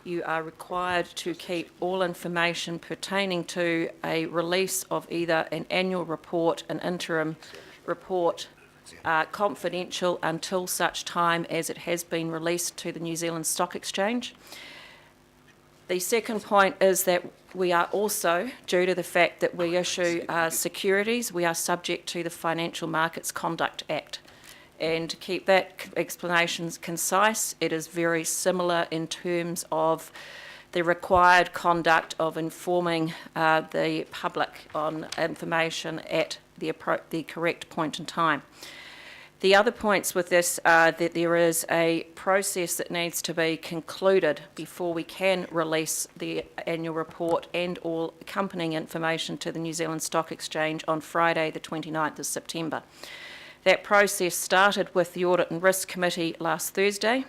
Speaker 7: you are required to keep all information pertaining to a release of either an annual report, an interim report, confidential until such time as it has been released to the New Zealand Stock Exchange. The second point is that we are also, due to the fact that we issue securities, we are subject to the Financial Markets Conduct Act. And to keep that explanation concise, it is very similar in terms of the required conduct of informing the public on information at the correct point in time. The other points with this are that there is a process that needs to be concluded before we can release the annual report and all accompanying information to the New Zealand Stock Exchange on Friday the 29th of September. That process started with the Audit and Risk Committee last Thursday,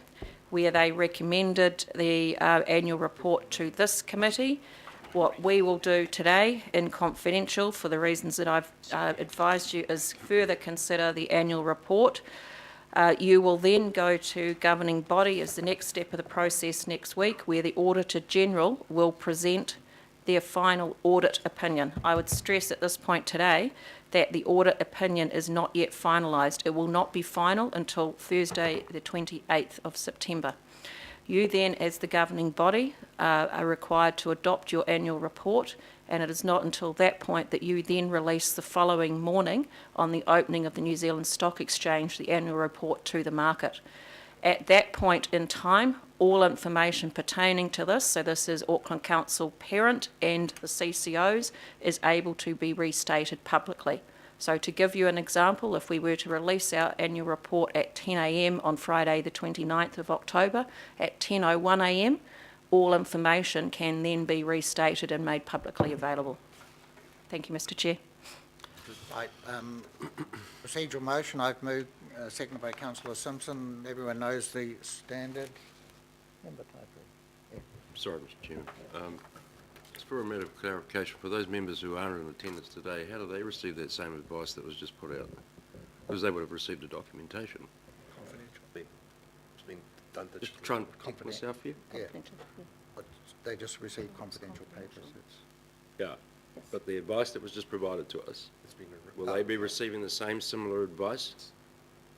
Speaker 7: where they recommended the annual report to this committee. What we will do today, in confidential, for the reasons that I've advised you, is further consider the annual report. You will then go to governing body as the next step of the process next week, where the Auditor General will present their final audit opinion. I would stress at this point today that the audit opinion is not yet finalised. It will not be final until Thursday the 28th of September. You then, as the governing body, are required to adopt your annual report, and it is not until that point that you then release the following morning on the opening of the New Zealand Stock Exchange the annual report to the market. At that point in time, all information pertaining to this, so this is Auckland Council parent and the CCOs, is able to be restated publicly. So to give you an example, if we were to release our annual report at 10 a.m. on Friday the 29th of October, at 10:01 a.m, all information can then be restated and made publicly available. Thank you, Mr. Chair.
Speaker 1: Right, procedural motion, I've moved, seconded by Councillor Simpson. Everyone knows the standard. Member Taipei.
Speaker 15: Sorry, Mr. Chairman. Just for a matter of clarification, for those members who are in attendance today, how do they receive that same advice that was just put out? Because they would have received a documentation.
Speaker 14: Confidential. It's been done digitally.
Speaker 15: Just try and protect myself here.
Speaker 1: Yeah. But they just received confidential papers.
Speaker 15: Yeah. But the advice that was just provided to us, will they be receiving the same similar advice?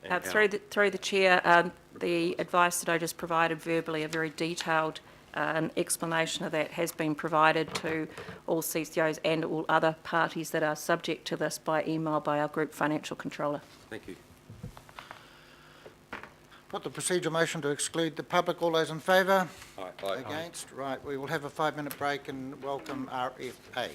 Speaker 15: And how?
Speaker 7: Through the chair, the advice that I just provided verbally, a very detailed explanation of that has been provided to all CCOs and all other parties that are subject to this by email by our Group Financial Controller.
Speaker 15: Thank you.
Speaker 1: Put the procedural motion to exclude the public. All those in favour?
Speaker 15: Aye.
Speaker 1: Against? Right, we will have a 5-minute break and welcome RFA.